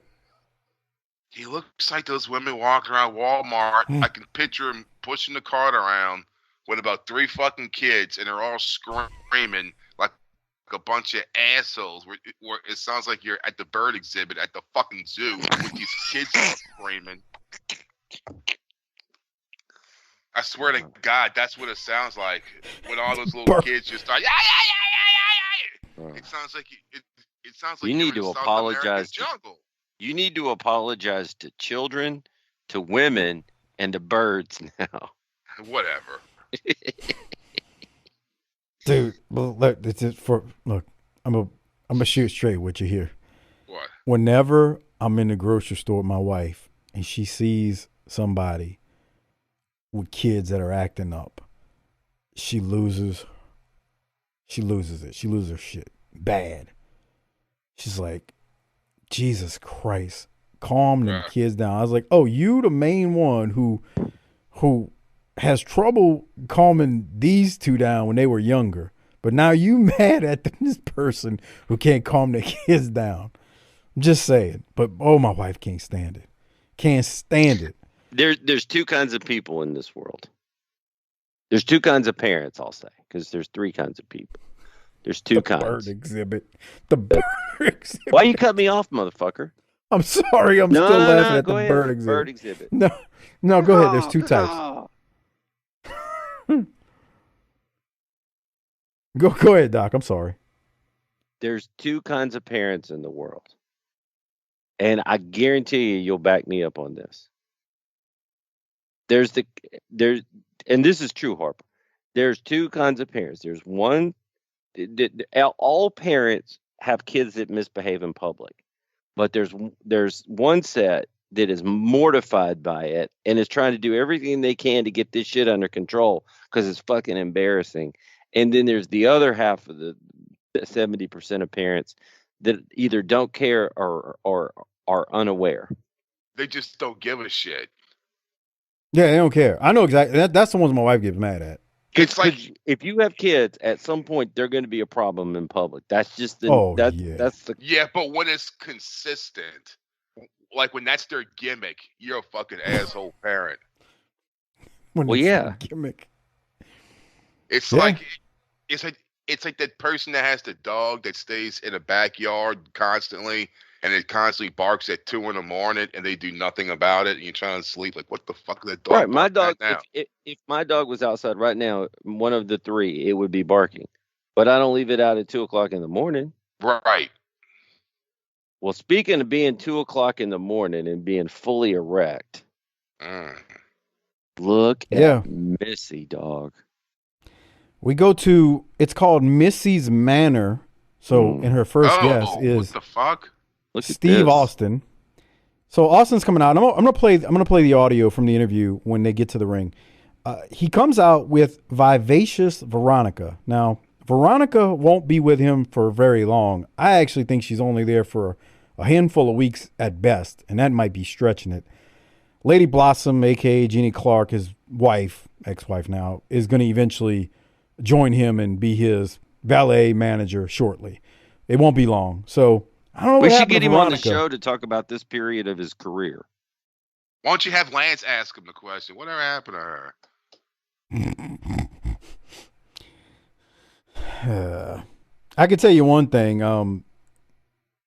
He looks like those women walking around Walmart. I can picture him pushing the cart around with about 3 fucking kids, and they're all screaming like a bunch of assholes. Where it sounds like you're at the bird exhibit at the fucking zoo with these kids screaming. I swear to God, that's what it sounds like when all those little kids just start. Yeah. It sounds like it sounds like You you're need in to South apologize American to- jungle. You need to apologize to children, to women, and to birds now. Whatever. Dude, well, look, I'm gonna shoot straight with you here. What? Whenever I'm in the grocery store with my wife and she sees somebody with kids that are acting up, she loses it. She loses her shit bad. She's like, Jesus Christ, calm them kids down. I was like, oh, you the main one who has trouble calming these two down when they were younger. But now you mad at this person who can't calm their kids down. I'm just saying. But, oh, my wife can't stand it. Can't stand it. There's 2 kinds of people in this world. There's 2 kinds of parents, I'll say, because there's 3 kinds of people. There's 2 kinds. Bird exhibit. The bird exhibit. Why you cut me off, motherfucker? I'm sorry. I'm still laughing at the go bird ahead. exhibit. Bird exhibit. No, go ahead. There's 2 types. Go ahead, Doc. I'm sorry. There's 2 kinds of parents in the world. And I guarantee you'll back me up on this. And this is true, Harper. There's 2 kinds of parents. There's one, all parents have kids that misbehave in public, but there's one set that is mortified by it and is trying to do everything they can to get this shit under control because it's fucking embarrassing. And then there's the other half of the 70% of parents that either don't care or are unaware. They just don't give a shit. Yeah, they don't care. I know exactly. That's the ones my wife gets mad at. It's like if you have kids, at some point they're going to be a problem in public. That's just that's the yeah, but when it's consistent, like when that's their gimmick, you're a fucking asshole parent. When it's a gimmick. It's like that person that has the dog that stays in the backyard constantly and it constantly barks at 2 a.m. and they do nothing about it and you're trying to sleep. Like, what the fuck is that dog? Right, my dog. Now? If my dog was outside right now, one of the 3, it would be barking. But I don't leave it out at 2:00 in the morning. Right. Well, speaking of being 2:00 in the morning and being fully erect, look at Missy, dog. We go to, it's called Missy's Manor. So, in her first guest is what the fuck? Steve Austin. So Austin's coming out. I'm gonna play the audio from the interview when they get to the ring. He comes out with Vivacious Veronica. Now, Veronica won't be with him for very long. I actually think she's only there for a handful of weeks at best, and that might be stretching it. Lady Blossom, aka Jeannie Clark, his wife, ex-wife now, is going to eventually join him and be his valet manager shortly. It won't be long. So I don't know. We should get him on the show to talk about this period of his career. Why don't you have Lance ask him the question? Whatever happened to her? I can tell you one thing.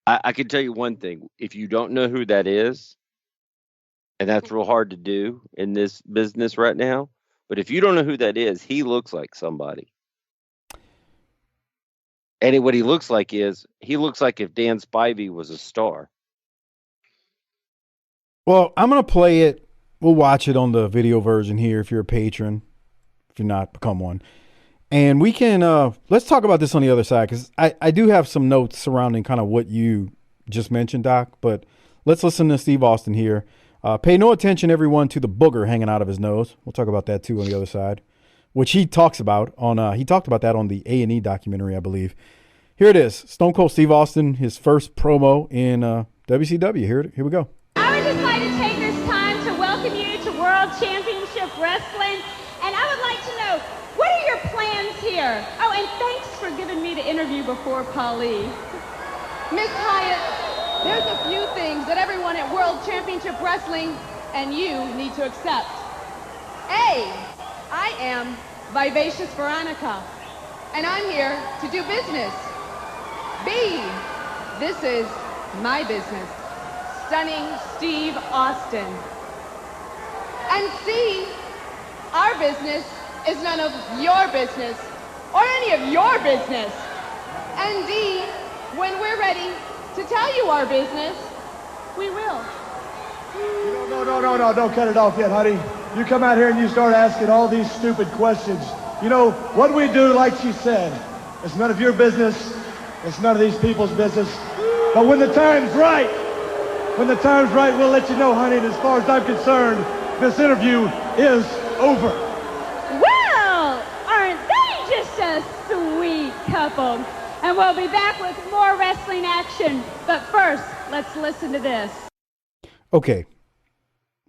I can tell you one thing. If you don't know who that is, and that's real hard to do in this business right now, but if you don't know who that is, he looks like somebody. And what he looks like is, he looks like if Dan Spivey was a star. Well, I'm going to play it. We'll watch it on the video version here if you're a patron. If you're not, become one. And we can, let's talk about this on the other side, because I do have some notes surrounding kind of what you just mentioned, Doc. But let's listen to Steve Austin here. Pay no attention, everyone, to the booger hanging out of his nose. We'll talk about that, too, on the other side. which he talks about on he talked about that on the A&E documentary, I believe. Here it is. Stone Cold Steve Austin, his first promo in WCW. Here we go. I would just like to take this time to welcome you to World Championship Wrestling. And I would like to know, what are your plans here? Oh, and thanks for giving me the interview before Paulie. Miss Hyatt, there's a few things that everyone at World Championship Wrestling and you need to accept. A, I am Vivacious Veronica, and I'm here to do business. B, this is my business, Stunning Steve Austin. And C, our business is none of your business or any of your business. And D, when we're ready to tell you our business, we will. No, don't cut it off yet, honey. You come out here and you start asking all these stupid questions. You know, what we do, like she said, it's none of your business. It's none of these people's business. But when the time's right, we'll let you know, honey. And as far as I'm concerned, this interview is over. Well, aren't they just a sweet couple? And we'll be back with more wrestling action. But first, let's listen to this. Okay.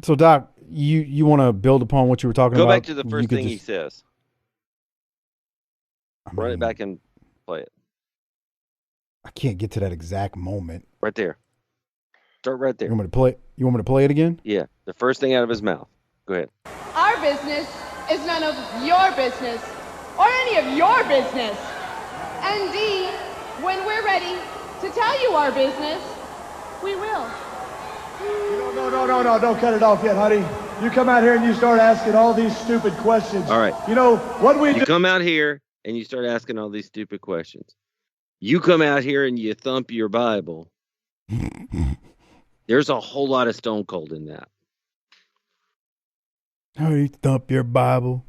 So, Doc, you want to build upon what you were talking about? Go back to the first thing he says. Run it back and play it. I can't get to that exact moment. Right there. Start right there. You want me to play it again? Yeah. The first thing out of his mouth. Go ahead. Our business is none of your business or any of your business. And D, when we're ready to tell you our business, we will. No, don't cut it off yet, honey. You come out here and you start asking all these stupid questions. All right. You know, what we do. You come out here and you start asking all these stupid questions. You come out here and you thump your Bible. There's a whole lot of Stone Cold in that. How do you thump your Bible?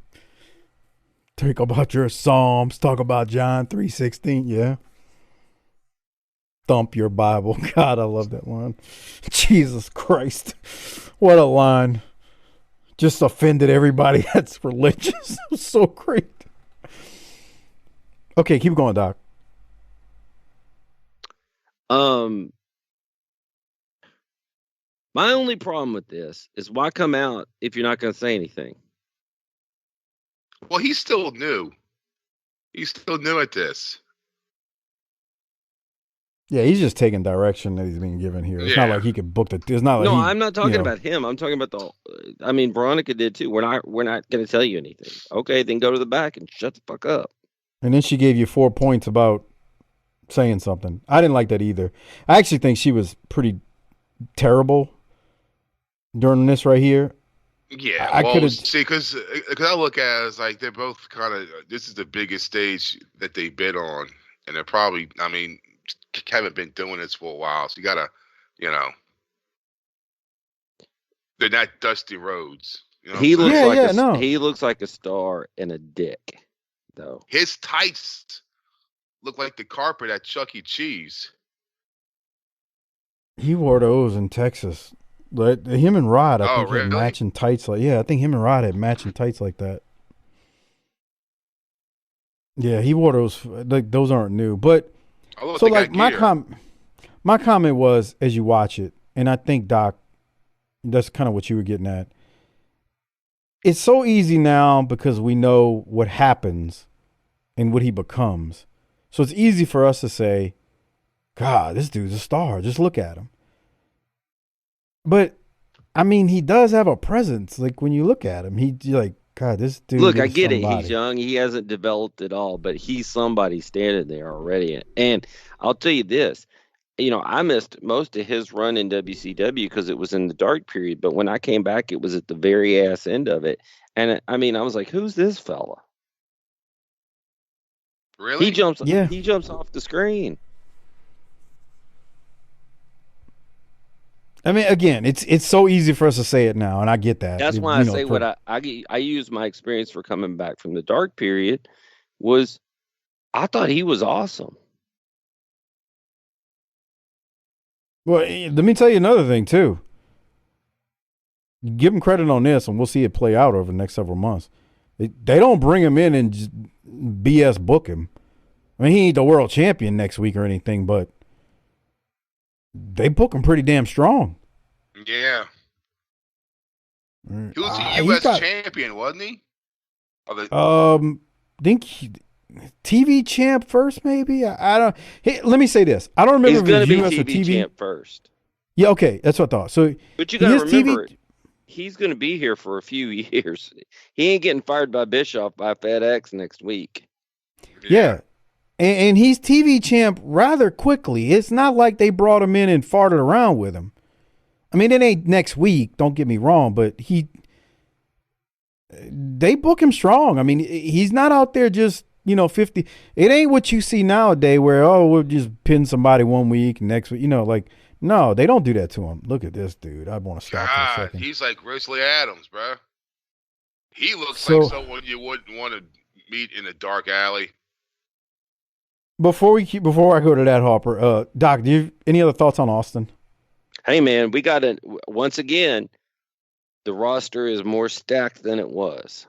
Talk about your Psalms. Talk about John 3:16. Yeah. Thump your Bible. God, I love that line. Jesus Christ. What a line. Just offended everybody that's religious. It was so great. Okay, keep going, Doc. My only problem with this is why come out if you're not going to say anything? Well, he's still new. He's still new at this. Yeah, he's just taking direction that he's being given here. It's not like he could book the. It's not like no, I'm not talking about him. I'm talking about the. I mean, Veronica did too. We're not going to tell you anything. Okay, then go to the back and shut the fuck up. And then she gave you 4 points about saying something. I didn't like that either. I actually think she was pretty terrible during this right here. Yeah, I could have see because I look at it as like they're both kind of. This is the biggest stage that they've been on, and they're probably. I mean, haven't been doing this for a while, so you gotta, you know, they're not Dusty Rhodes. You know he looks like a star and a dick, though. His tights look like the carpet at Chuck E. Cheese. He wore those in Texas. But him and Rod, I think, really? had matching tights. I think him and Rod had matching tights like that. Yeah, he wore those. Like those aren't new, but so like my comment was as you watch it, and I think Doc, that's kind of what you were getting at. It's so easy now because we know what happens and what he becomes. So it's easy for us to say, God, this dude's a star. Just look at him. But, I mean, he does have a presence. Like, when you look at him, you're like, God, this dude Look, I is get somebody. it. He's young. He hasn't developed at all, but he's somebody standing there already. And I'll tell you this. You know, I missed most of his run in WCW because it was in the dark period. But when I came back, it was at the very ass end of it. And, I mean, I was like, who's this fella? Really? He jumps off the screen. I mean, again, it's so easy for us to say it now, and I get that. That's why I say what I use my experience for coming back from the dark period was I thought he was awesome. Well, let me tell you another thing, too. Give him credit on this, and we'll see it play out over the next several months. They don't bring him in and just BS book him. I mean, he ain't the world champion next week or anything, but they book him pretty damn strong. Yeah. He was a U.S. champion, wasn't he? Think TV champ first, maybe. I don't. Hey, let me say this. I don't remember if he was US or TV champ first. Yeah, okay, that's what I thought. So, but you got to remember, he's going to be here for a few years. He ain't getting fired by Bischoff by FedEx next week. Yeah. And he's TV champ rather quickly. It's not like they brought him in and farted around with him. I mean, it ain't next week, don't get me wrong, but they book him strong. I mean, he's not out there just, 50. It ain't what you see nowadays where, we'll just pin somebody one week and next week, no, they don't do that to him. Look at this dude. I want to stop for a second. He's like Grizzly Adams, bro. He looks like someone you wouldn't want to meet in a dark alley. Before I go to that, Harper, Doc, do you any other thoughts on Austin? Hey man, we got to once again. The roster is more stacked than it was.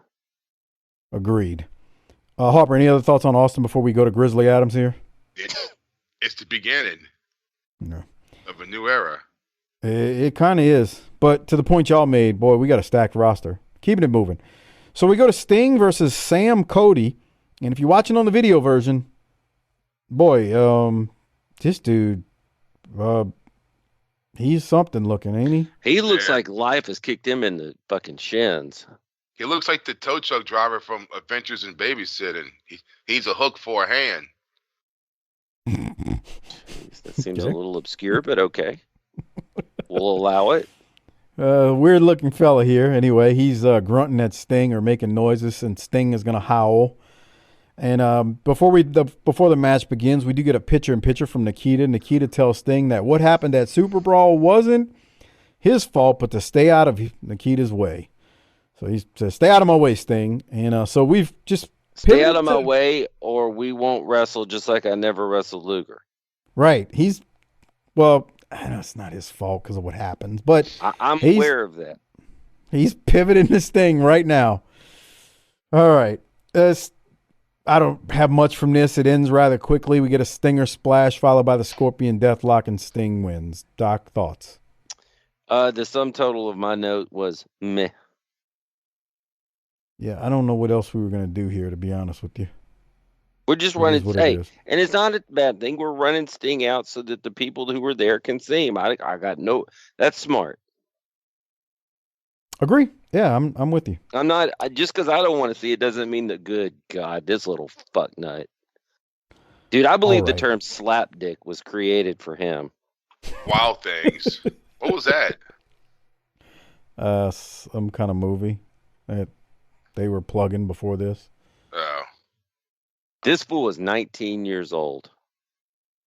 Agreed. Harper, any other thoughts on Austin before we go to Grizzly Adams here? It's the beginning of a new era. It kind of is. But to the point y'all made, boy, we got a stacked roster. Keeping it moving. So we go to Sting versus Sam Cody. And if you're watching on the video version, boy, this dude, he's something looking, ain't he? He looks like life has kicked him in the fucking shins. He looks like the tow truck driver from Adventures in Babysitting. He's a hook for a hand. Jeez, that seems a little obscure, but okay. We'll allow it. Weird looking fella here. Anyway, he's grunting at Sting or making noises, and Sting is going to howl. And before the match begins, we do get a picture-in-picture from Nikita. Nikita tells Sting that what happened at Super Brawl wasn't his fault, but to stay out of Nikita's way. So he says, "Stay out of my way, Sting." And so we've just stay out of my way, or we won't wrestle. Just like I never wrestled Luger. Right. I know it's not his fault because of what happens, but I'm aware of that. He's pivoting this thing right now. All right. I don't have much from this. It ends rather quickly. We get a Stinger splash followed by the Scorpion Deathlock, and Sting wins. Doc, thoughts? The sum total of my note was meh. Yeah, I don't know what else we were going to do here, to be honest with you. We're just running. Hey, and it's not a bad thing. We're running Sting out so that the people who were there can see him. I got no. That's smart. Agree. Yeah, I'm with you. I'm not just because I don't want to see it doesn't mean that. Good God, this little fuck nut, dude. I believe the term slap dick was created for him. Wild Things. What was that? Some kind of movie that they were plugging before this. Oh. This fool was 19 years old.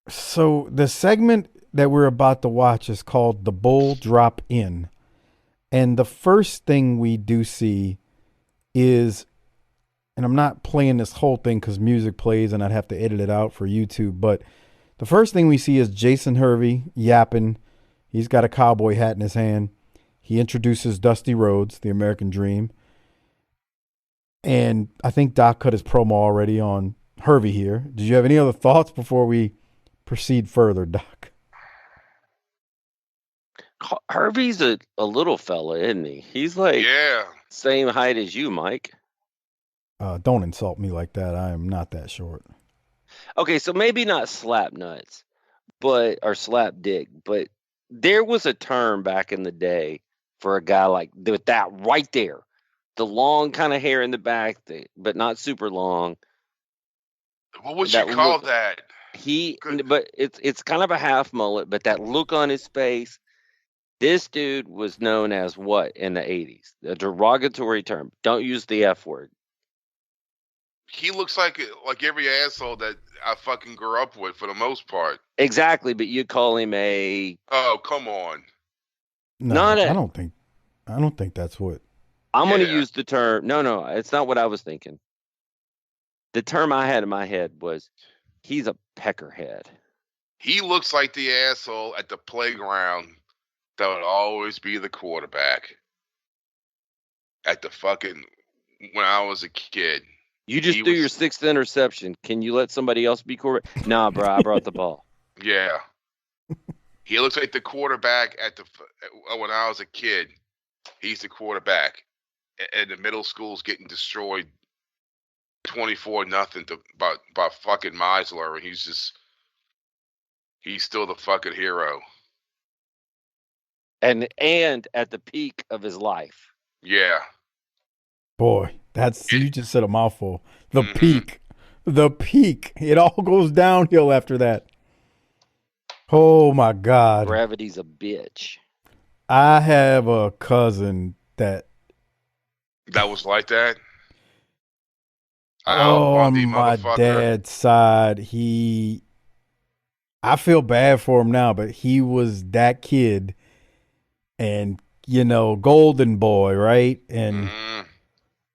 So the segment that we're about to watch is called The Bull Drop In. And the first thing we do see is, and I'm not playing this whole thing because music plays and I'd have to edit it out for YouTube, but the first thing we see is Jason Hervey yapping. He's got a cowboy hat in his hand. He introduces Dusty Rhodes, the American Dream. And I think Doc cut his promo already on Hervey here. Did you have any other thoughts before we proceed further, Doc? Hervey's a little fella, isn't he? He's like same height as you, Mike. Don't insult me like that. I am not that short. Okay, so maybe not slap nuts, or slap dick, but there was a term back in the day for a guy like with that right there. The long kind of hair in the back, but not super long. What would you call that? But it's kind of a half mullet, but that look on his face. This dude was known as what in the 80s? A derogatory term. Don't use the F word. He looks like every asshole that I fucking grew up with for the most part. Exactly, but you call him a... Oh, come on. No, I don't think that's what... I'm going to use the term... No, it's not what I was thinking. The term I had in my head was, he's a peckerhead. He looks like the asshole at the playground that would always be the quarterback. At the fucking when I was a kid. You just threw your 6th interception. Can you let somebody else be quarterback? Nah, bro, I brought the ball. Yeah. He looks like the quarterback when I was a kid. He's the quarterback. And the middle school's getting destroyed 24-0 by fucking Meisler. And he's still the fucking hero. And at the peak of his life. Yeah. Boy, you just said a mouthful. The peak. It all goes downhill after that. Oh my God. Gravity's a bitch. I have a cousin that was like that. On my dad's side, I feel bad for him now, but he was that kid, and golden boy, right? And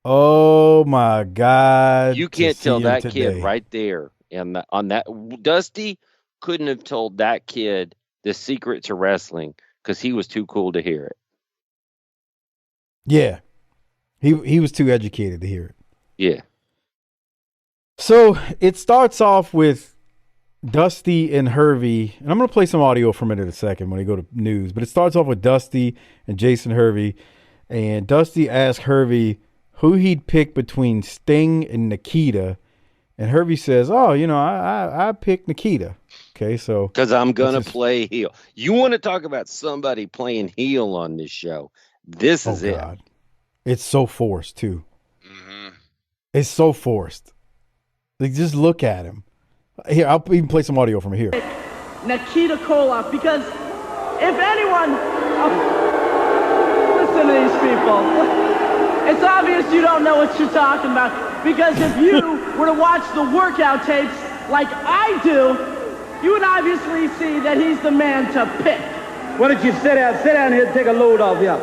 oh my God, you can't tell that kid right there, and on that, Dusty couldn't have told that kid the secret to wrestling because he was too cool to hear it. Yeah, he was too educated to hear it. Yeah. So it starts off with Dusty and Hervey, and I'm going to play some audio from it in a second when we go to news, but it starts off with Dusty and Jason Hervey, and Dusty asks Hervey who he'd pick between Sting and Nikita, and Hervey says, I picked Nikita. Okay, so because I'm going to play heel. You want to talk about somebody playing heel on this show? This is it. It's so forced, too. Mm-hmm. It's so forced. Like, just look at him. Here, I'll even play some audio from here. Nikita Koloff, because if anyone, listen to these people. It's obvious you don't know what you're talking about, because if you were to watch the workout tapes like I do, you would obviously see that he's the man to pick. Why don't you sit down here and take a load off here.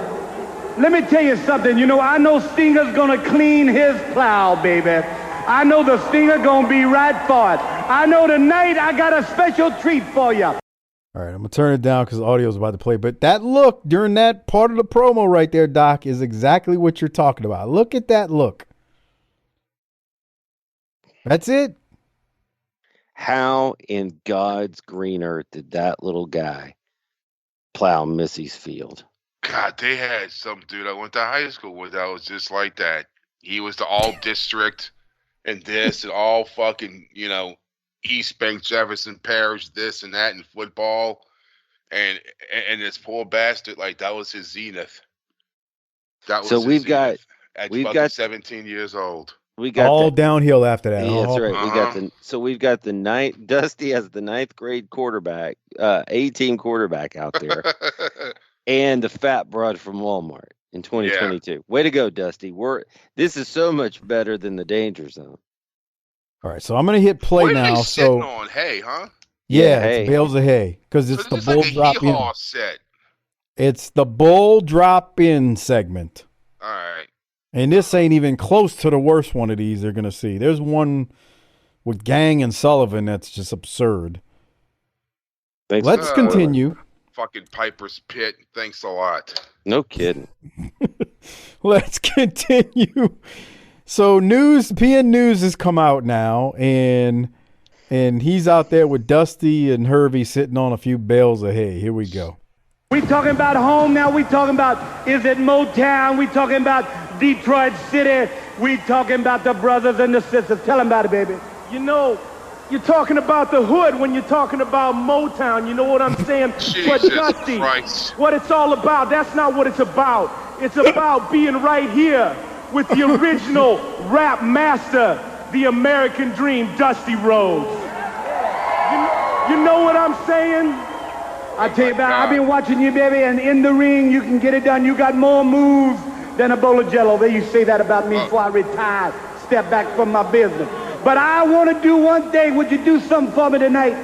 Let me tell you something. I know Stinger's gonna clean his plow, baby. I know the Stinger gonna be right for it. I know tonight I got a special treat for you. All right, I'm gonna turn it down because the audio's about to play. But that look during that part of the promo right there, Doc, is exactly what you're talking about. Look at that look. That's it. How in God's green earth did that little guy plow Missy's field? God, they had some dude I went to high school with that was just like that. He was the all-district and this and all fucking, East Bank, Jefferson Parish, this and that in football. And this poor bastard, like, that was his zenith. We've got 17 years old. We got all downhill after that. Yeah, that's right. We've got the ninth. Dusty has the 9th grade quarterback, A-team quarterback out there, and the fat broad from Walmart in 2022. Yeah. Way to go, Dusty. This is so much better than the Danger Zone. All right, so I'm gonna hit play what now. Are they sitting on hay, huh? Yeah, hay. It's bales of hay because it's the bull drop in. Set. It's the bull drop in segment. All right. And this ain't even close to the worst one of these they're going to see. There's one with Gang and Sullivan that's just absurd. Let's continue. Fucking Piper's Pit. Thanks a lot. No kidding. Let's continue. So PN News has come out now, and he's out there with Dusty and Hervey sitting on a few bales of hay. Here we go. We talking about home now. We talking about, is it Motown? We talking about Detroit City. We talking about the brothers and the sisters. Tell them about it, baby. You're talking about the hood when you're talking about Motown. You know what I'm saying? But Dusty, what it's all about, that's not what it's about. It's about being right here with the original rap master, the American dream, Dusty Rhodes. You know what I'm saying? I tell you about, I've been watching you, baby, and in the ring, you can get it done. You got more moves than a bowl of Jell-O. They used to say that about me before I retired, step back from my business. But I want to do one thing. Would you do something for me tonight?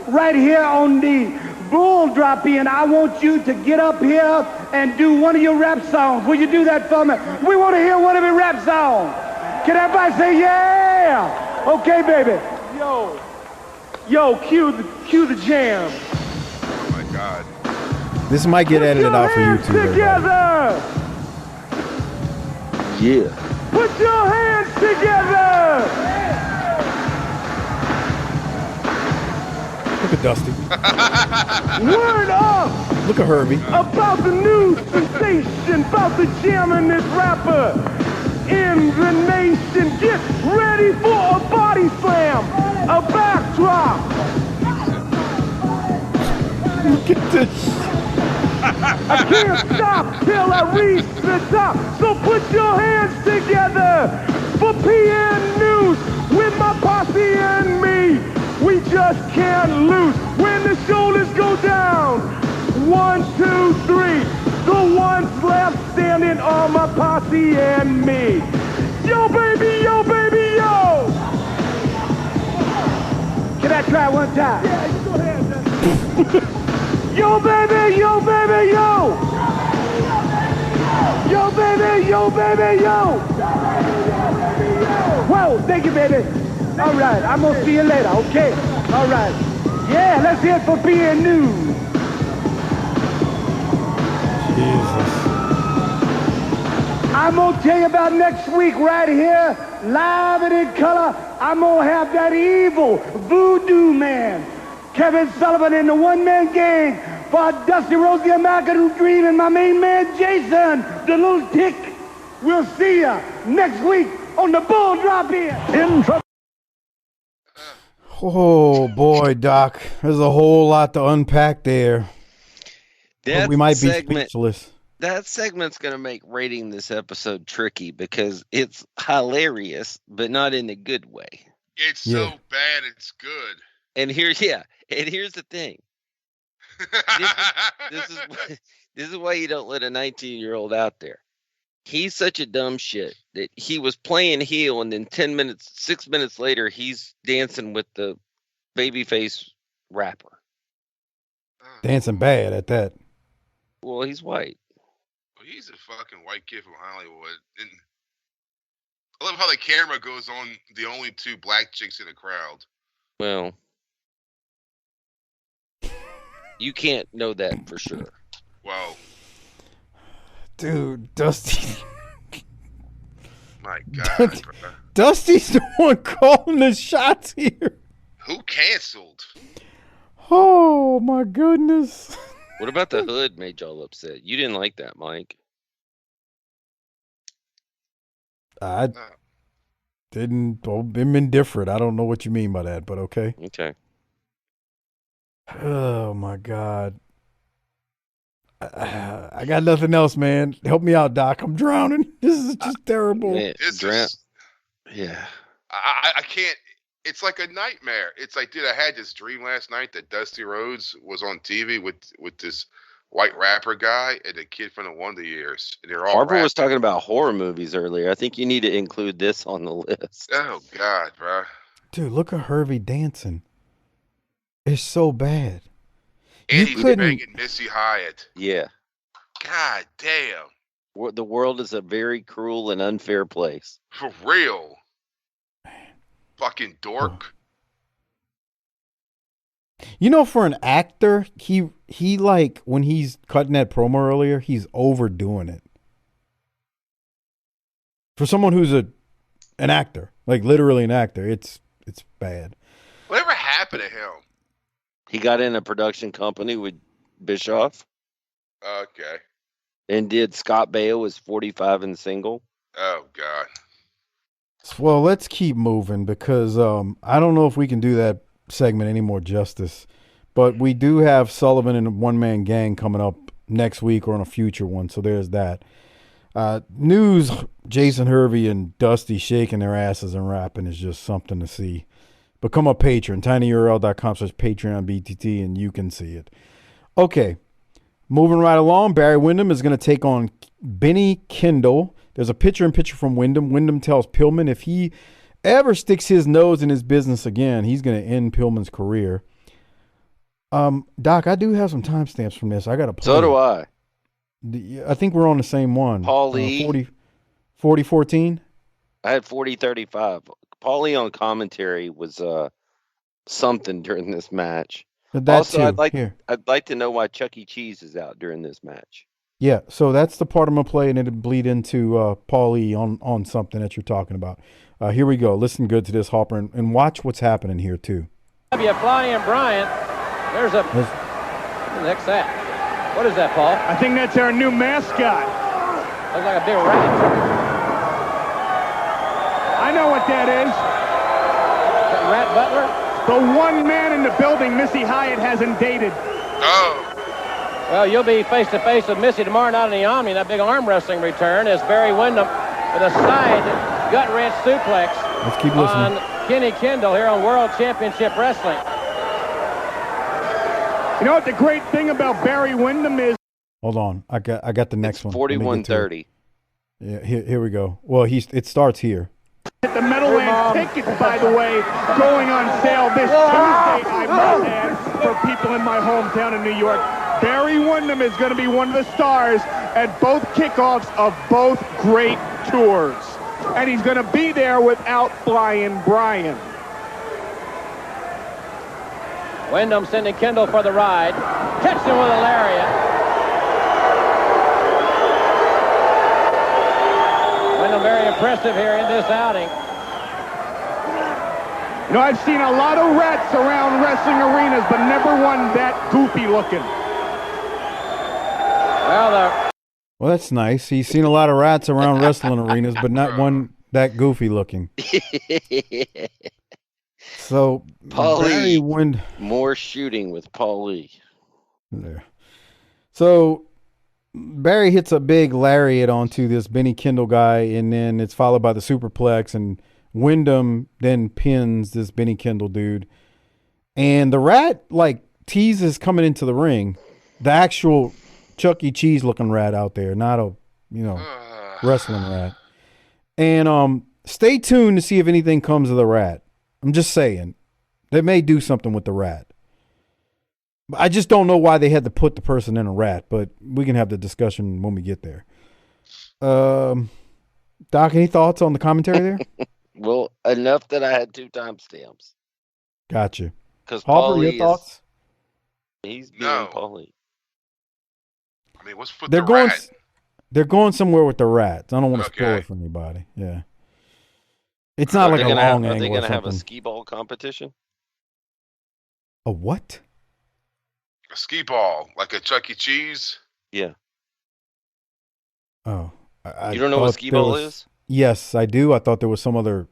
Right here on the bull drop in, I want you to get up here and do one of your rap songs. Will you do that for me? We want to hear one of your rap songs. Can everybody say yeah? Okay, baby. Yo, cue the jam. God. This might get edited out for YouTube. Together. Yeah. Put your hands together. Look at Dusty. Word up Look at Hervey. about the new sensation, about the jammingest rapper in the nation. Get ready for a body slam, a backdrop. Look at this. I can't stop till I reach the top. So put your hands together for PN News with my posse and me. We just can't lose when the shoulders go down. 1, 2, 3. The ones left standing are my posse and me. Yo, baby, yo, baby, yo. Can I try one time? Yeah, you go ahead. Yo, baby, yo, baby, yo. Yo, baby, yo, baby, yo. Whoa, thank you, baby. All right, I'm going to see you later, okay? All right. Yeah, let's hear it for being new. Jesus. I'm going to tell you about next week right here, live and in color. I'm going to have that evil voodoo man, Kevin Sullivan in the one-man gang for Dusty Rhodes, the American Dream, and my main man, Jason, the little tick. We'll see ya next week on the Bull Drop In. In trouble. Oh, boy, Doc. There's a whole lot to unpack there. That We might be segment, speechless. that segment's going to make rating this episode tricky because it's hilarious, but not in a good way. It's Yeah. so bad, it's good. And here's the thing. This is why you don't let a 19-year-old out there. He's such a dumb shit that he was playing heel, and then 6 minutes later, he's dancing with the babyface rapper. Dancing bad at that. Well, he's white. Well, he's a fucking white kid from Hollywood. And I love how the camera goes on the only two black chicks in the crowd. Well, you can't know that for sure. Wow. Dude, Dusty. My God, bro. Dusty's the one calling the shots here. Who canceled? Oh, my goodness. What about the hood made y'all upset? You didn't like that, Mike. I didn't. I'm indifferent. I don't know what you mean by that, but okay. Okay. Oh, my God. I got nothing else, man. Help me out, Doc. I'm drowning. This is just terrible. Man, Yeah. I can't. It's like a nightmare. It's like, dude, I had this dream last night that Dusty Rhodes was on TV with this white rapper guy and a kid from the Wonder Years. And they're all Harper rapping. was talking about horror movies earlier. I think you need to include this on the list. Oh, God, bro. Dude, look at Hervey dancing. It's so bad. And You he's couldn't- banging Missy Hyatt. Yeah. God damn. The world is a very cruel and unfair place. For real. Fucking dork. You know, for an actor, he like when he's cutting that promo earlier, he's overdoing it. For someone who's an actor, like literally an actor, it's bad. Whatever happened to him? He got in a production company with Bischoff Okay. and did Scott Baio as 45 and single. Oh, God. Well, let's keep moving because I don't know if we can do that segment any more justice. But we do have Sullivan and a one-man gang coming up next week or on a future one, so there's that. News, Jason Hervey and Dusty shaking their asses and rapping is just something to see. Become a patron, tinyurl.com/PatreonBTT, and you can see it. Okay, moving right along, Barry Windham is going to take on Benny Kendall. There's a picture-in-picture from Windham. Windham tells Pillman if he ever sticks his nose in his business again, he's going to end Pillman's career. Doc, I do have some timestamps from this. I got to play. So do I. I think we're on the same one. Paulie. 40-14? I had 40-35. Paulie on commentary was something during this match. That Also, too. I'd like Here. to know why Chuck E. Cheese is out during this match. Yeah, so that's the part I'm going to play, and it'll bleed into Paulie on something that you're talking about. Here we go. Listen good to this, Harper, and watch what's happening here, too. Flying Bryant. What the heck's that? What is that, Paul? I think that's our new mascot. Looks like a big rat. I know what that is. Rat Butler? The one man in the building Missy Hyatt hasn't dated. Oh. Well, you'll be face-to-face with Missy tomorrow night in the Omni. That big arm wrestling return as Barry Windham with a side gut-wrench suplex Let's keep listening. on Kenny Kendall here on World Championship Wrestling. You know what the great thing about Barry Windham is? Hold on. I got the next one. 41-30. Yeah, here we go. Well, it starts here. The Meadowlands tickets, by the way, going on sale this Tuesday, I might add, for people in my hometown of New York. Barry Windham is going to be one of the stars at both kickoffs of both great tours. And he's going to be there without Flying Brian. Windham sending Kendall for the ride. Catch him with a lariat. Windham very impressive here in this outing. You know, I've seen a lot of rats around wrestling arenas, but never one that goofy looking. Well, that's nice. He's seen a lot of rats around wrestling arenas, but not one that goofy looking. So, Paulie, more shooting with Paulie. There. So, Barry hits a big lariat onto this Benny Kendall guy, and then it's followed by the superplex, and Windham then pins this Benny Kendall dude. And the rat, teases coming into the ring. The actual Chuck E. Cheese looking rat out there, not a, wrestling rat. And stay tuned to see if anything comes of the rat. I'm just saying. They may do something with the rat. I just don't know why they had to put the person in a rat, but we can have the discussion when we get there. Doc, any thoughts on the commentary there? Well, enough that I had 2 timestamps. Gotcha. Because Harper, your thoughts? He's being Paulie. I mean, what's with the rat? They're going somewhere with the rats. I don't want to spoil it for anybody. Yeah. It's not like a long angle. Are they going to have a skee ball competition? A what? A skee ball, like a Chuck E. Cheese? Yeah. Oh. You don't know what skee ball is? Yes, I do. I thought there was some other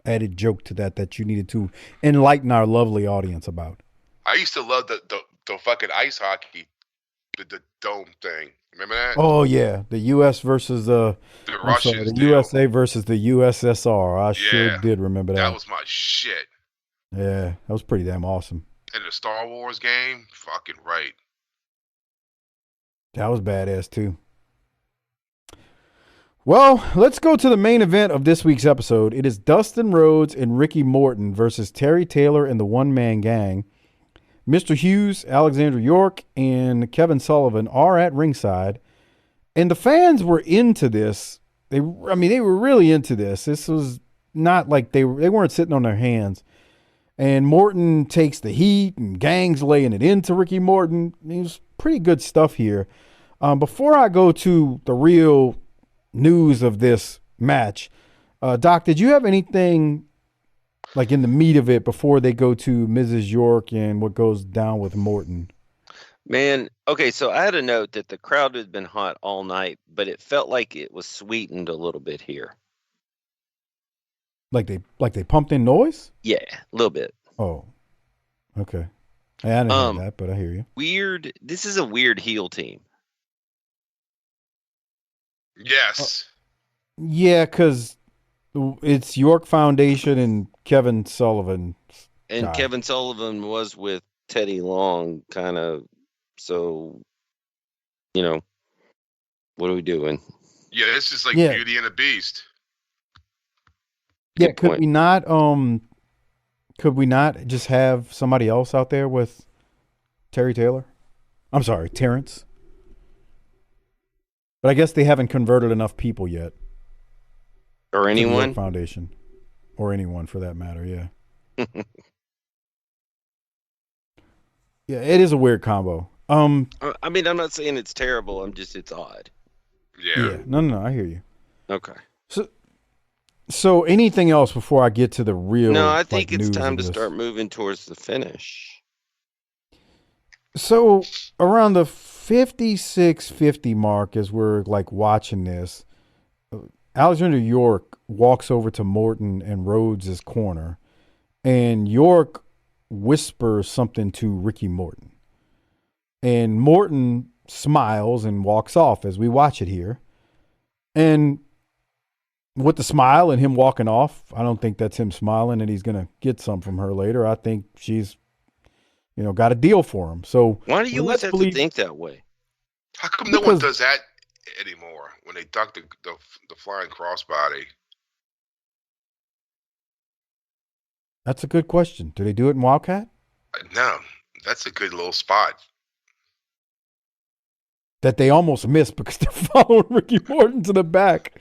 added joke to that you needed to enlighten our lovely audience about. I used to love the fucking ice hockey, the dome thing. Remember that? Oh yeah, the U.S. versus the Russians. The USA versus the USSR. I sure did remember that. That was my shit. Yeah, that was pretty damn awesome. And the Star Wars game, fucking right. That was badass too. Well, let's go to the main event of this week's episode. It is Dustin Rhodes and Ricky Morton versus Terry Taylor and the One Man Gang. Mr. Hughes, Alexander York, and Kevin Sullivan are at ringside, and the fans were into this. They were really into this. This was not like they weren't sitting on their hands. And Morton takes the heat, and Gang's laying it into Ricky Morton. It was pretty good stuff here. Before I go to the real news of this match, Doc, did you have anything like in the meat of it before they go to Mrs. York and what goes down with Morton? Man, okay, so I had a note that the crowd had been hot all night, but it felt like it was sweetened a little bit here. Like they pumped in noise? Yeah, a little bit. Oh, okay. I didn't hear that, but I hear you. Weird. This is a weird heel team. Yes. Yeah, because it's York Foundation and Kevin Sullivan. And Kevin Sullivan was with Teddy Long, kind of. So, what are we doing? Yeah, it's just like Beauty and the Beast. Yeah, could we not just have somebody else out there with Terry Taylor? I'm sorry, Terrence. But I guess they haven't converted enough people yet. Or anyone? Foundation. Or anyone for that matter, yeah. Yeah, it is a weird combo. I mean, I'm not saying it's terrible. It's odd. Yeah. No, I hear you. Okay. So anything else before I get to the real? No, I think it's news time of to this? start moving towards the finish. So around the 56:50 mark, as we're like watching this, Alexander York walks over to Morton and Rhodes' corner, and York whispers something to Ricky Morton. And Morton smiles and walks off as we watch it here. And with the smile and him walking off, I don't think that's him smiling and he's going to get some from her later. I think she's, got a deal for him. So why do you always have to think that way? How come no one does that anymore when they duck the flying crossbody? That's a good question. Do they do it in Wildcat? No, that's a good little spot. That they almost missed because they're following Ricky Morton to the back.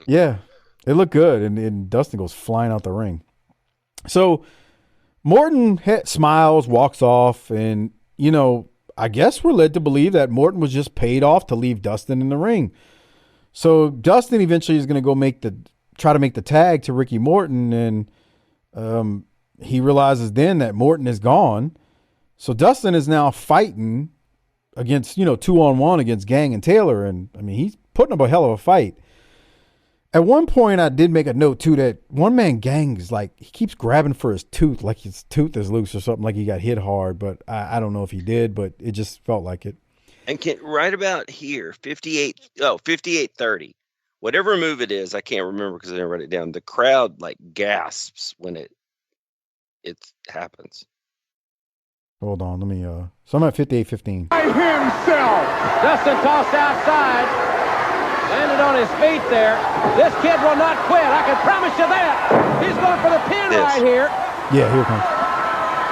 Yeah, it looked good, and Dustin goes flying out the ring. So Morton smiles, walks off, and, I guess we're led to believe that Morton was just paid off to leave Dustin in the ring. So Dustin eventually is going to go try to make the tag to Ricky Morton, and he realizes then that Morton is gone. So Dustin is now fighting against, 2-on-1 against Gang and Taylor, and I mean he's putting up a hell of a fight. At one point, I did make a note, too, that one-man Gang is like, he keeps grabbing for his tooth, like his tooth is loose or something, like he got hit hard, but I don't know if he did, but it just felt like it. And right about here, 58-30, whatever move it is, I can't remember because I didn't write it down. The crowd, gasps when it happens. Hold on, let me, so I'm at 58-15. By himself! Dustin tossed outside. Landed on his feet there. This kid will not quit. I can promise you that. He's going for the pin right here. Yeah, here it comes.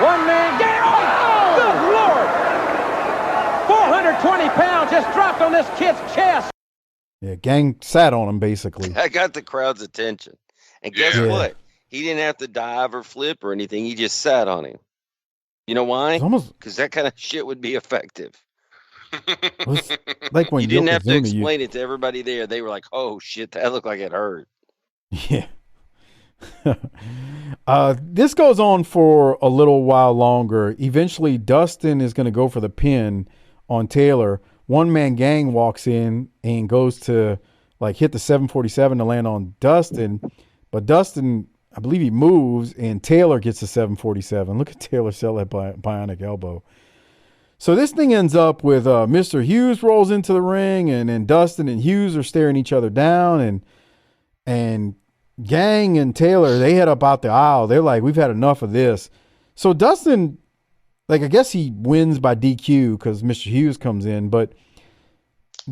One man. Get it! Oh, good Lord! 420 pounds just dropped on this kid's chest. Yeah, Gang sat on him, basically. I got the crowd's attention. And guess what? He didn't have to dive or flip or anything. He just sat on him. You know why? Because that kind of shit would be effective. Like when you didn't have to explain it to everybody there. They were like, "Oh shit, that looked like it hurt." Yeah. This goes on for a little while longer. Eventually, Dustin is going to go for the pin on Taylor. One-man Gang walks in and goes to hit the 747 to land on Dustin, but Dustin, I believe he moves, and Taylor gets the 747. Look at Taylor sell that bionic elbow. So this thing ends up with Mr. Hughes rolls into the ring, and then Dustin and Hughes are staring each other down, and Gang and Taylor, they head up out the aisle. They're like, we've had enough of this. So Dustin, I guess he wins by DQ because Mr. Hughes comes in, but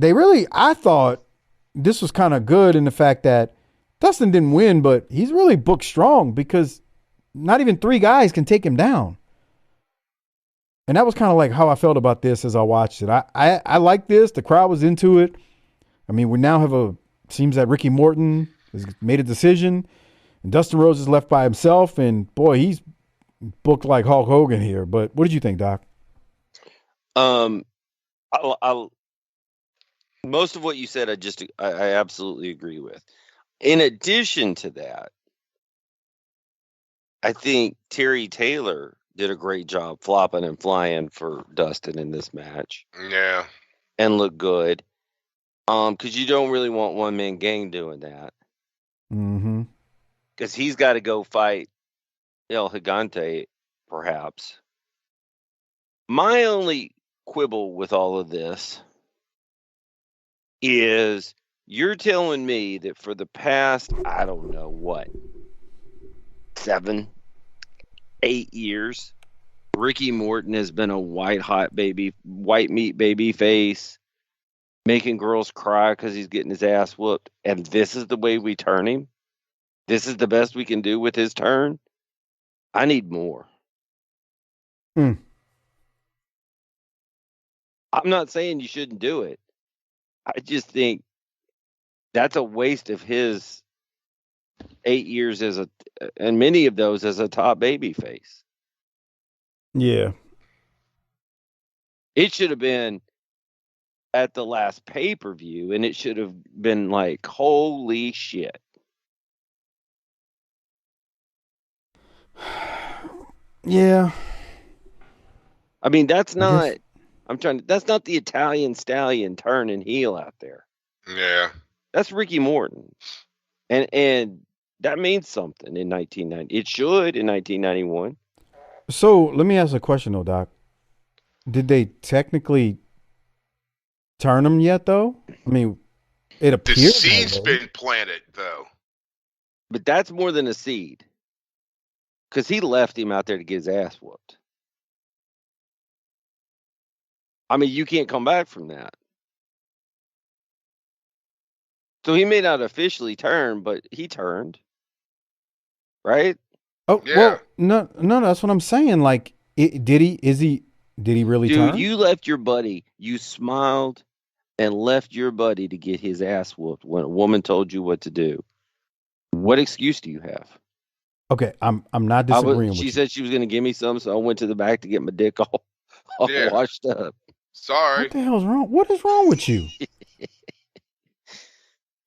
I thought this was kind of good in the fact that Dustin didn't win, but he's really booked strong because not even 3 guys can take him down. And that was kind of like how I felt about this as I watched it. I like this. The crowd was into it. I mean, we now have seems that Ricky Morton has made a decision and Dustin Rhodes is left by himself. And boy, he's booked like Hulk Hogan here. But what did you think, Doc? Most of what you said, I absolutely agree with. In addition to that, I think Terry Taylor did a great job flopping and flying for Dustin in this match. Yeah. And looked good. Because you don't really want one-man Gang doing that. Mm-hmm. Because he's got to go fight El Gigante, perhaps. My only quibble with all of this is you're telling me that for the past, I don't know what, 7, 8 years, Ricky Morton has been a white meat baby face, making girls cry because he's getting his ass whooped. And this is the way we turn him? This is the best we can do with his turn? I need more. I'm not saying you shouldn't do it. I just think that's a waste of his 8 years and many of those as a top baby face. Yeah. It should have been at the last pay-per-view, and it should have been like, holy shit. Yeah. I mean, that's not the Italian stallion turning heel out there. Yeah. That's Ricky Morton. And that means something in 1990. It should in 1991. So let me ask a question though, Doc. Did they technically turn him yet though? I mean, it appears the seed's been planted though. But that's more than a seed. Because he left him out there to get his ass whooped. I mean, you can't come back from that. So he may not officially turn, but he turned. Right? Oh, yeah. Well, no, that's what I'm saying. Like, did he really turn? Dude, you left your buddy. You smiled and left your buddy to get his ass whooped when a woman told you what to do. What excuse do you have? Okay, I'm not disagreeing with you. She said she was going to give me some, so I went to the back to get my dick all washed up. Sorry. What the hell's wrong? What is wrong with you?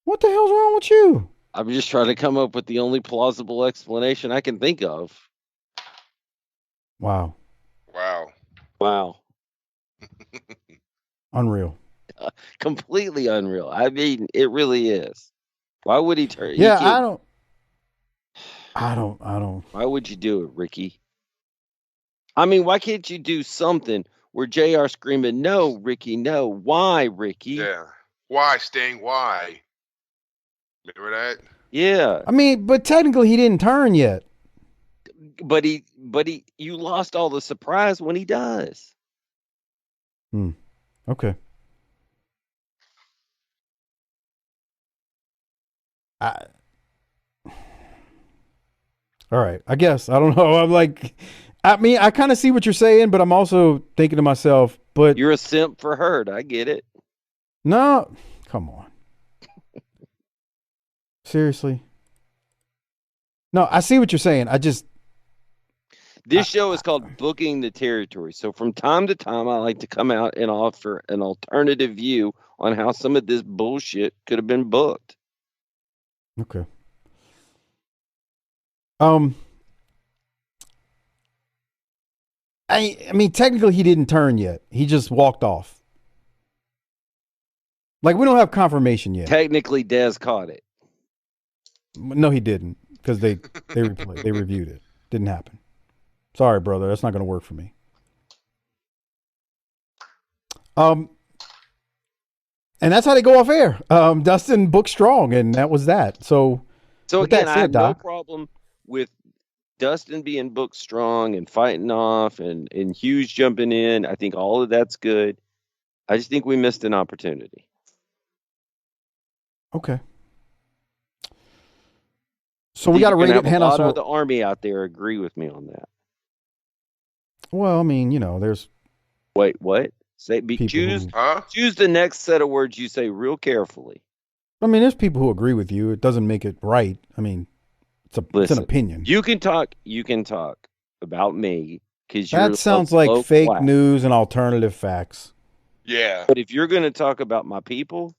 What the hell's wrong with you? I'm just trying to come up with the only plausible explanation I can think of. Wow. Unreal. Completely unreal. I mean, it really is. Why would he turn? Yeah, I don't. Why would you do it, Ricky? I mean, why can't you do something where JR screaming, "No, Ricky, no"? Why, Ricky? Yeah. Why, Sting? Why? Remember that? Yeah. I mean, but technically he didn't turn yet. But you lost all the surprise when he does. Okay. All right. I guess. I don't know. I'm like, I mean, I kind of see what you're saying, but I'm also thinking to myself, but you're a simp for Hurt. I get it. No, come on. Seriously. No, I see what you're saying. This show is called Booking the Territory. So from time to time, I like to come out and offer an alternative view on how some of this bullshit could have been booked. Okay. I mean, technically he didn't turn yet. He just walked off. Like, we don't have confirmation yet. Technically, Dez caught it. No, he didn't, because they reviewed it. Didn't happen. Sorry, brother. That's not going to work for me. And that's how they go off air. Dustin booked strong, and that was that. So again, I have no problem with Dustin being booked strong and fighting off and Hughes jumping in. I think all of that's good. I just think we missed an opportunity. Okay. So we got to rate it. A lot of the Army out there agree with me on that. Well, I mean, there's. Wait, what? Choose the next set of words you say real carefully. I mean, there's people who agree with you. It doesn't make it right. I mean, it's an opinion. You can talk about me because that sounds like fake news and alternative facts. Yeah. But if you're going to talk about my people,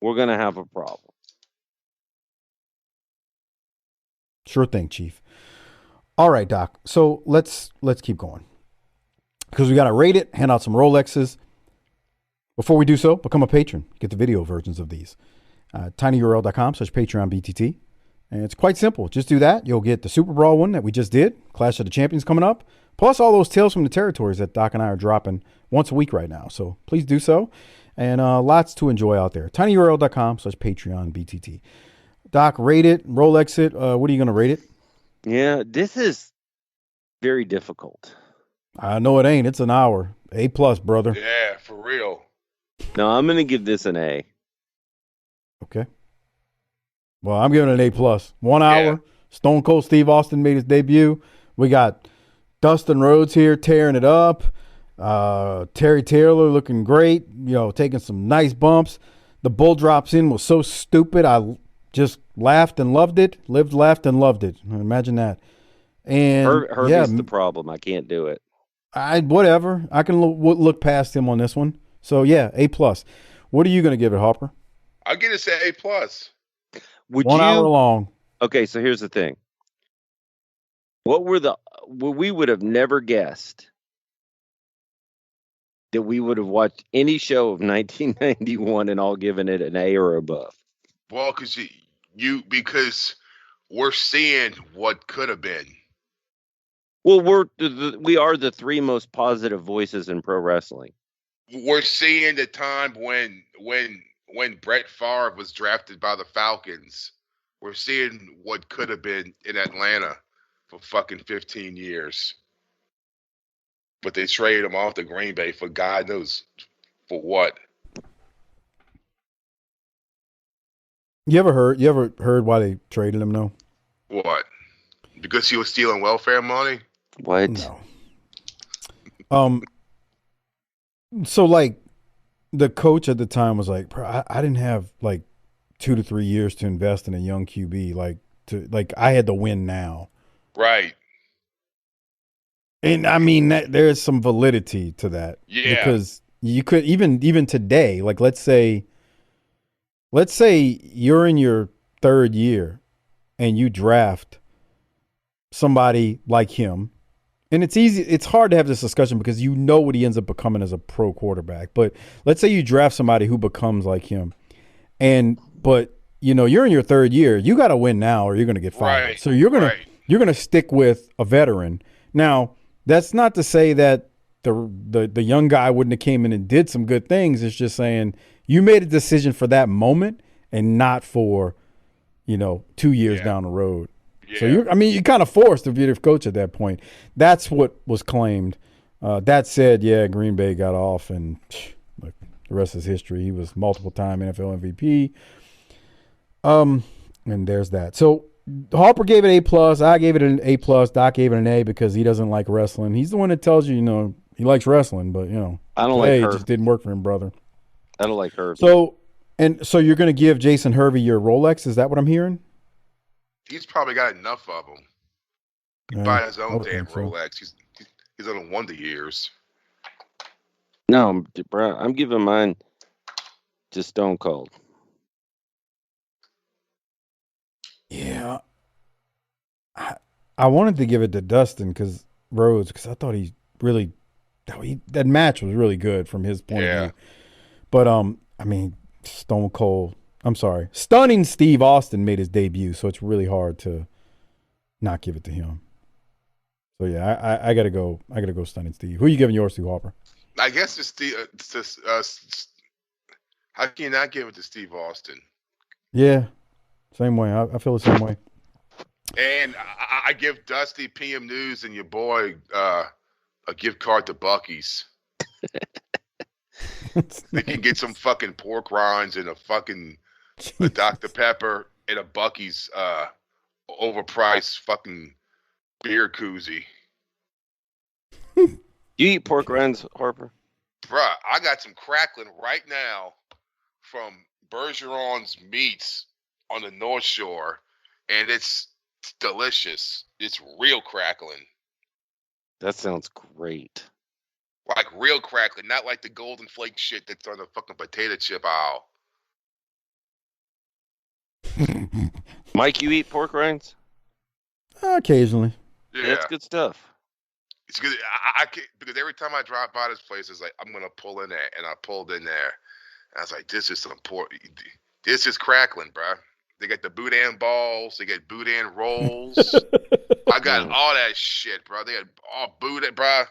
we're going to have a problem. Sure thing, Chief. All right, Doc. So let's keep going because we got to rate it, hand out some Rolexes. Before we do so, become a patron. Get the video versions of these. tinyurl.com/PatreonBTT. And it's quite simple. Just do that. You'll get the Super Brawl one that we just did. Clash of the Champions coming up. Plus all those Tales from the Territories that Doc and I are dropping once a week right now. So please do so. And lots to enjoy out there. tinyurl.com/PatreonBTT. Doc, rate it. Rolex it. What are you going to rate it? Yeah, this is very difficult. I know it ain't. It's an hour. A+, brother. Yeah, for real. No, I'm going to give this an A. Okay. Well, I'm giving it an A+. 1 hour. Yeah. Stone Cold Steve Austin made his debut. We got Dustin Rhodes here tearing it up. Terry Taylor looking great. Taking some nice bumps. The bull drops in was so stupid. I just laughed and loved it. Laughed and loved it. Imagine that. And Hervey's the problem. I can't do it. Whatever. I can look past him on this one. So yeah, A+. What are you going to give it, Harper? I'll give it A+. Would 1 hour long. Okay, so here's the thing. What we would have never guessed that we would have watched any show of 1991 and all given it an A or above. Well, because we're seeing what could have been. Well, we are the three most positive voices in pro wrestling. We're seeing the time when Brett Favre was drafted by the Falcons. We're seeing what could have been in Atlanta for fucking 15 years. But they traded him off to Green Bay for God knows for what. You ever heard why they traded him? No. What? Because he was stealing welfare money? What? No. So like the coach at the time was like, bro, I didn't have like 2 to 3 years to invest in a young QB. Like I had to win now. Right. And I mean there's some validity to that. Yeah. Because you could even today, like let's say you're in your 3rd year and you draft somebody like him. And it's hard to have this discussion because you know what he ends up becoming as a pro quarterback. But let's say you draft somebody who becomes like him. But you know, you're in your 3rd year. You got to win now or you're going to get fired. Right. So you're going to stick with a veteran. Now, that's not to say that the young guy wouldn't have came in and did some good things. It's just saying you made a decision for that moment and not for, 2 years down the road. Yeah. So you're kind of forced to be the coach at that point. That's what was claimed. That said, yeah, Green Bay got off, and look, the rest is history. He was multiple-time NFL MVP. And there's that. So Harper gave it A+. I gave it an A+. Doc gave it an A because he doesn't like wrestling. He's the one that tells you, he likes wrestling, but I don't like her. It just didn't work for him, brother. I don't like her. So you're going to give Jason Hervey your Rolex? Is that what I'm hearing? He's probably got enough of them. He buy his own damn Rolex. He's on the Wonder Years. No, bro, I'm giving mine to Stone Cold. Yeah. I wanted to give it to Dustin Rhodes because I thought that match was really good from his point of view. But I mean, Stone Cold. I'm sorry, Stunning Steve Austin made his debut, so it's really hard to not give it to him. So yeah, I gotta go. Stunning Steve. Who are you giving yours to, Harper? I guess it's how can you not give it to Steve Austin? Yeah, same way. I feel the same way. And I give Dusty, PM News, and your boy a gift card to Buc-ee's. They can get some fucking pork rinds and a Dr. Pepper and a Buc-ee's overpriced fucking beer koozie. You eat pork rinds, Harper? Bruh, I got some crackling right now from Bergeron's Meats on the North Shore, and it's delicious. It's real crackling. That sounds great. Like real crackling, not like the golden flake shit that's on the fucking potato chip aisle. Mike, you eat pork rinds? Occasionally. Yeah, that's good stuff. It's good. I can't, because every time I drive by this place, it's like I'm gonna pull in there, and I pulled in there, and I was like, "This is some pork. This is crackling, bro." They got the boudin balls. They got boudin rolls. I got all that shit, bro. They had all boudin, bro.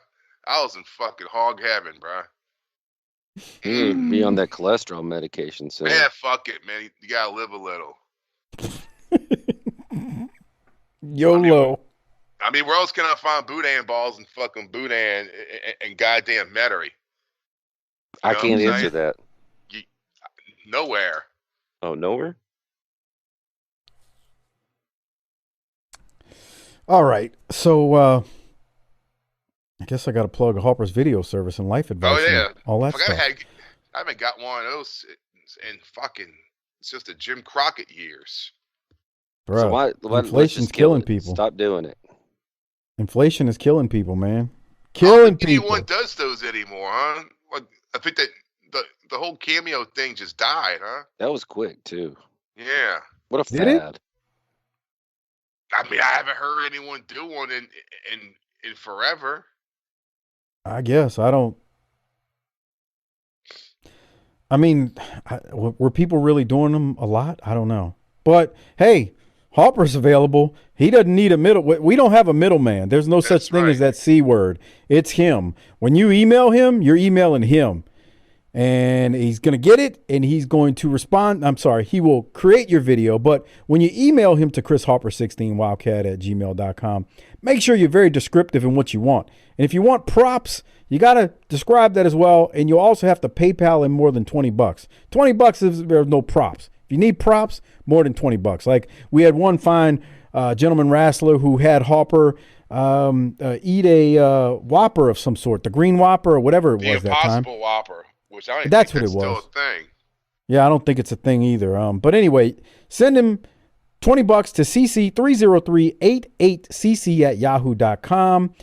I was in fucking hog heaven, bro. Be on that cholesterol medication, so. Man, fuck it, man. You gotta live a little. YOLO. I mean, where else can I find boudin balls and fucking boudin and goddamn Metairie? I can't answer that. Nowhere. Oh, nowhere? All right. So, I guess I got to plug Harper's video service and life advice. Oh, yeah. All that stuff. I haven't got one of those in fucking, it's just the Jim Crockett years. Bro, so why inflation's killing people. Stop doing it. Inflation is killing people, man. killing anyone people. does those anymore, huh? Like, I think that the whole cameo thing just died, huh? That was quick too. Yeah. What a Did it? fad. I mean, I haven't heard anyone do one in forever. I guess I don't. I mean, were people really doing them a lot? I don't know. But hey, Harper's available. He doesn't need a middle. We don't have a middleman. There's no such thing as that C word. It's him. When you email him, you're emailing him. And he's going to get it, and he's going to respond. I'm sorry, he will create your video. But when you email him to chrisharper16wildcat@gmail.com, make sure you're very descriptive in what you want. And if you want props, you got to describe that as well. And you'll also have to PayPal him more than $20. $20 is there's no props. If you need props, more than $20. Like we had one fine gentleman wrestler who had Harper eat a Whopper of some sort, the green Whopper or whatever it was that time. The Impossible Whopper. Which I don't That's think what it was. Still a thing. Yeah, I don't think it's a thing either. But anyway, send him $20 to cc30388cc@yahoo.com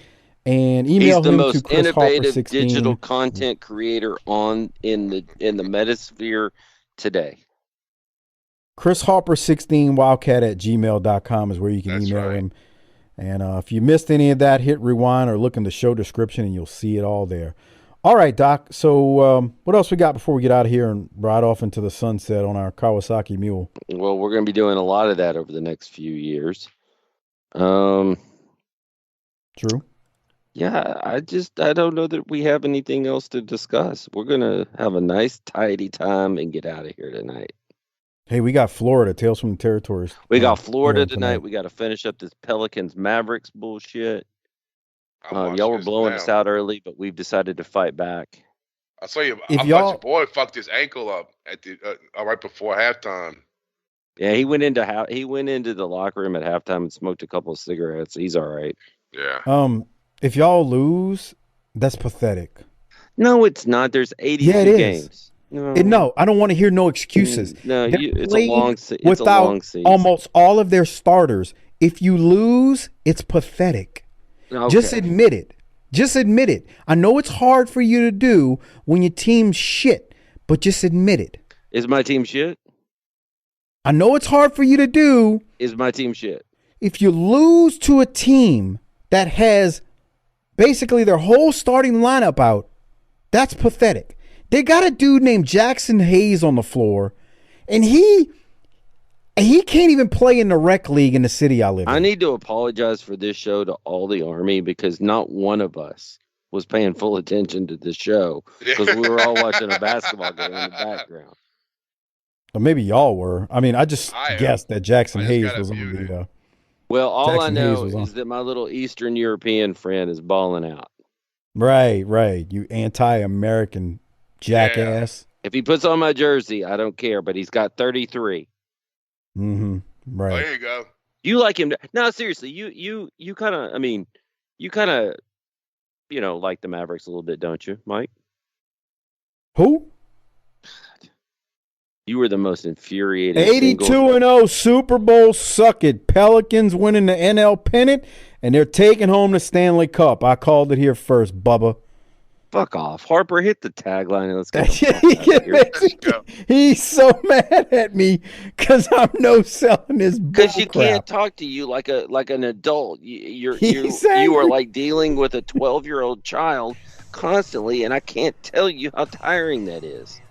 and email He's the him most to Chris innovative Harper 16. digital content creator in the metasphere today. Chris Harper 16 wildcat@gmail.com is where you can email him. And if you missed any of that, hit rewind or look in the show description and you'll see it all there. All right, Doc. So what else we got before we get out of here and ride off into the sunset on our Kawasaki Mule? Well, we're going to be doing a lot of that over the next few years. True. Yeah, I don't know that we have anything else to discuss. We're going to have a nice, tidy time and get out of here tonight. Hey, we got Florida, Tales from the Territories. We got Florida tonight. We got to finish up this Pelicans Mavericks bullshit. Y'all were blowing us out early, but we've decided to fight back. I'll tell you, I thought your boy fucked his ankle up at the right before halftime. Yeah, he went into the locker room at halftime and smoked a couple of cigarettes. He's all right. Yeah. If y'all lose, that's pathetic. No, it's not. There's 82 games. No, I don't want to hear no excuses. No, it's a long season. Almost all of their starters. If you lose, it's pathetic. Okay. Just admit it. I know it's hard for you to do when your team's shit, but just admit it. Is my team shit? I know it's hard for you to do. Is my team shit? If you lose to a team that has basically their whole starting lineup out, that's pathetic. They got a dude named Jackson Hayes on the floor, and he can't even play in the rec league in the city I live in. I need to apologize for this show to all the Army because not one of us was paying full attention to this show because we were all watching a basketball game in the background. Or maybe y'all were. I mean, I guessed that Jackson Hayes was on the. Well, all Jackson I know is that my little Eastern European friend is balling out. Right. You anti-American jackass. Yeah. If he puts on my jersey, I don't care, but he's got 33. Mm-hmm. Right. Oh, there you go. You like him? No, seriously. You kind of. I mean, you kind of, like the Mavericks a little bit, don't you, Mike? Who? You were the most infuriating. 82-0 Super Bowl suck it. Pelicans winning the NL pennant, and they're taking home the Stanley Cup. I called it here first, Bubba. Fuck off. Harper, hit the tagline and let's go. He's so mad at me because I'm no selling this bull because you crap. Can't talk to you like an adult. You are like dealing with a 12-year-old child constantly, and I can't tell you how tiring that is.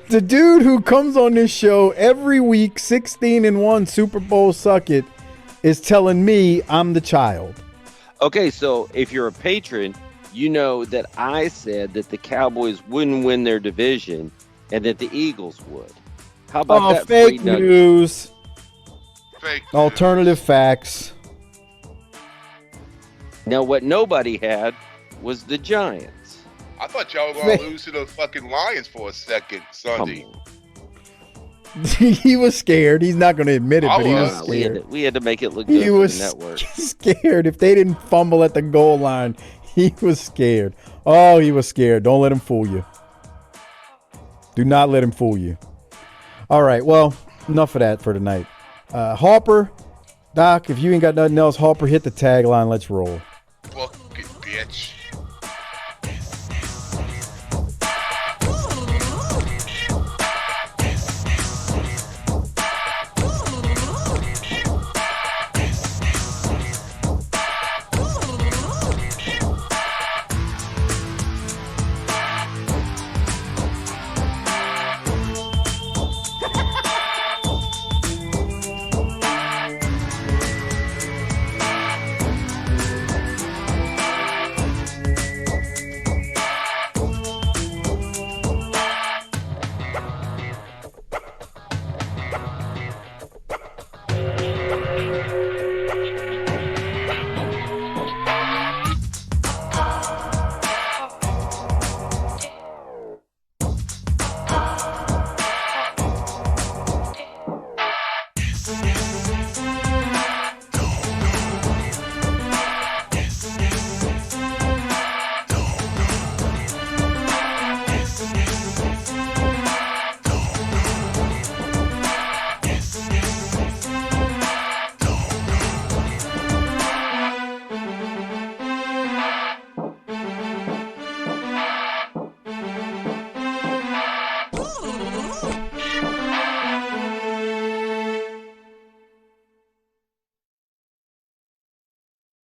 The dude who comes on this show every week, 16-1 Super Bowl suck it, is telling me I'm the child. Okay, so if you're a patron, you know that I said that the Cowboys wouldn't win their division and that the Eagles would. How about that? Fake news. Fake Alternative facts. Now, what nobody had was the Giants. I thought y'all were going to lose to the fucking Lions for a second Sunday. He was scared. He's not going to admit it, but he was scared. We had to make it look good for the network. He was scared. If they didn't fumble at the goal line, he was scared. Oh, he was scared. Don't let him fool you. Do not let him fool you. All right. Well, enough of that for tonight. Harper, Doc, if you ain't got nothing else, Harper, hit the tagline. Let's roll.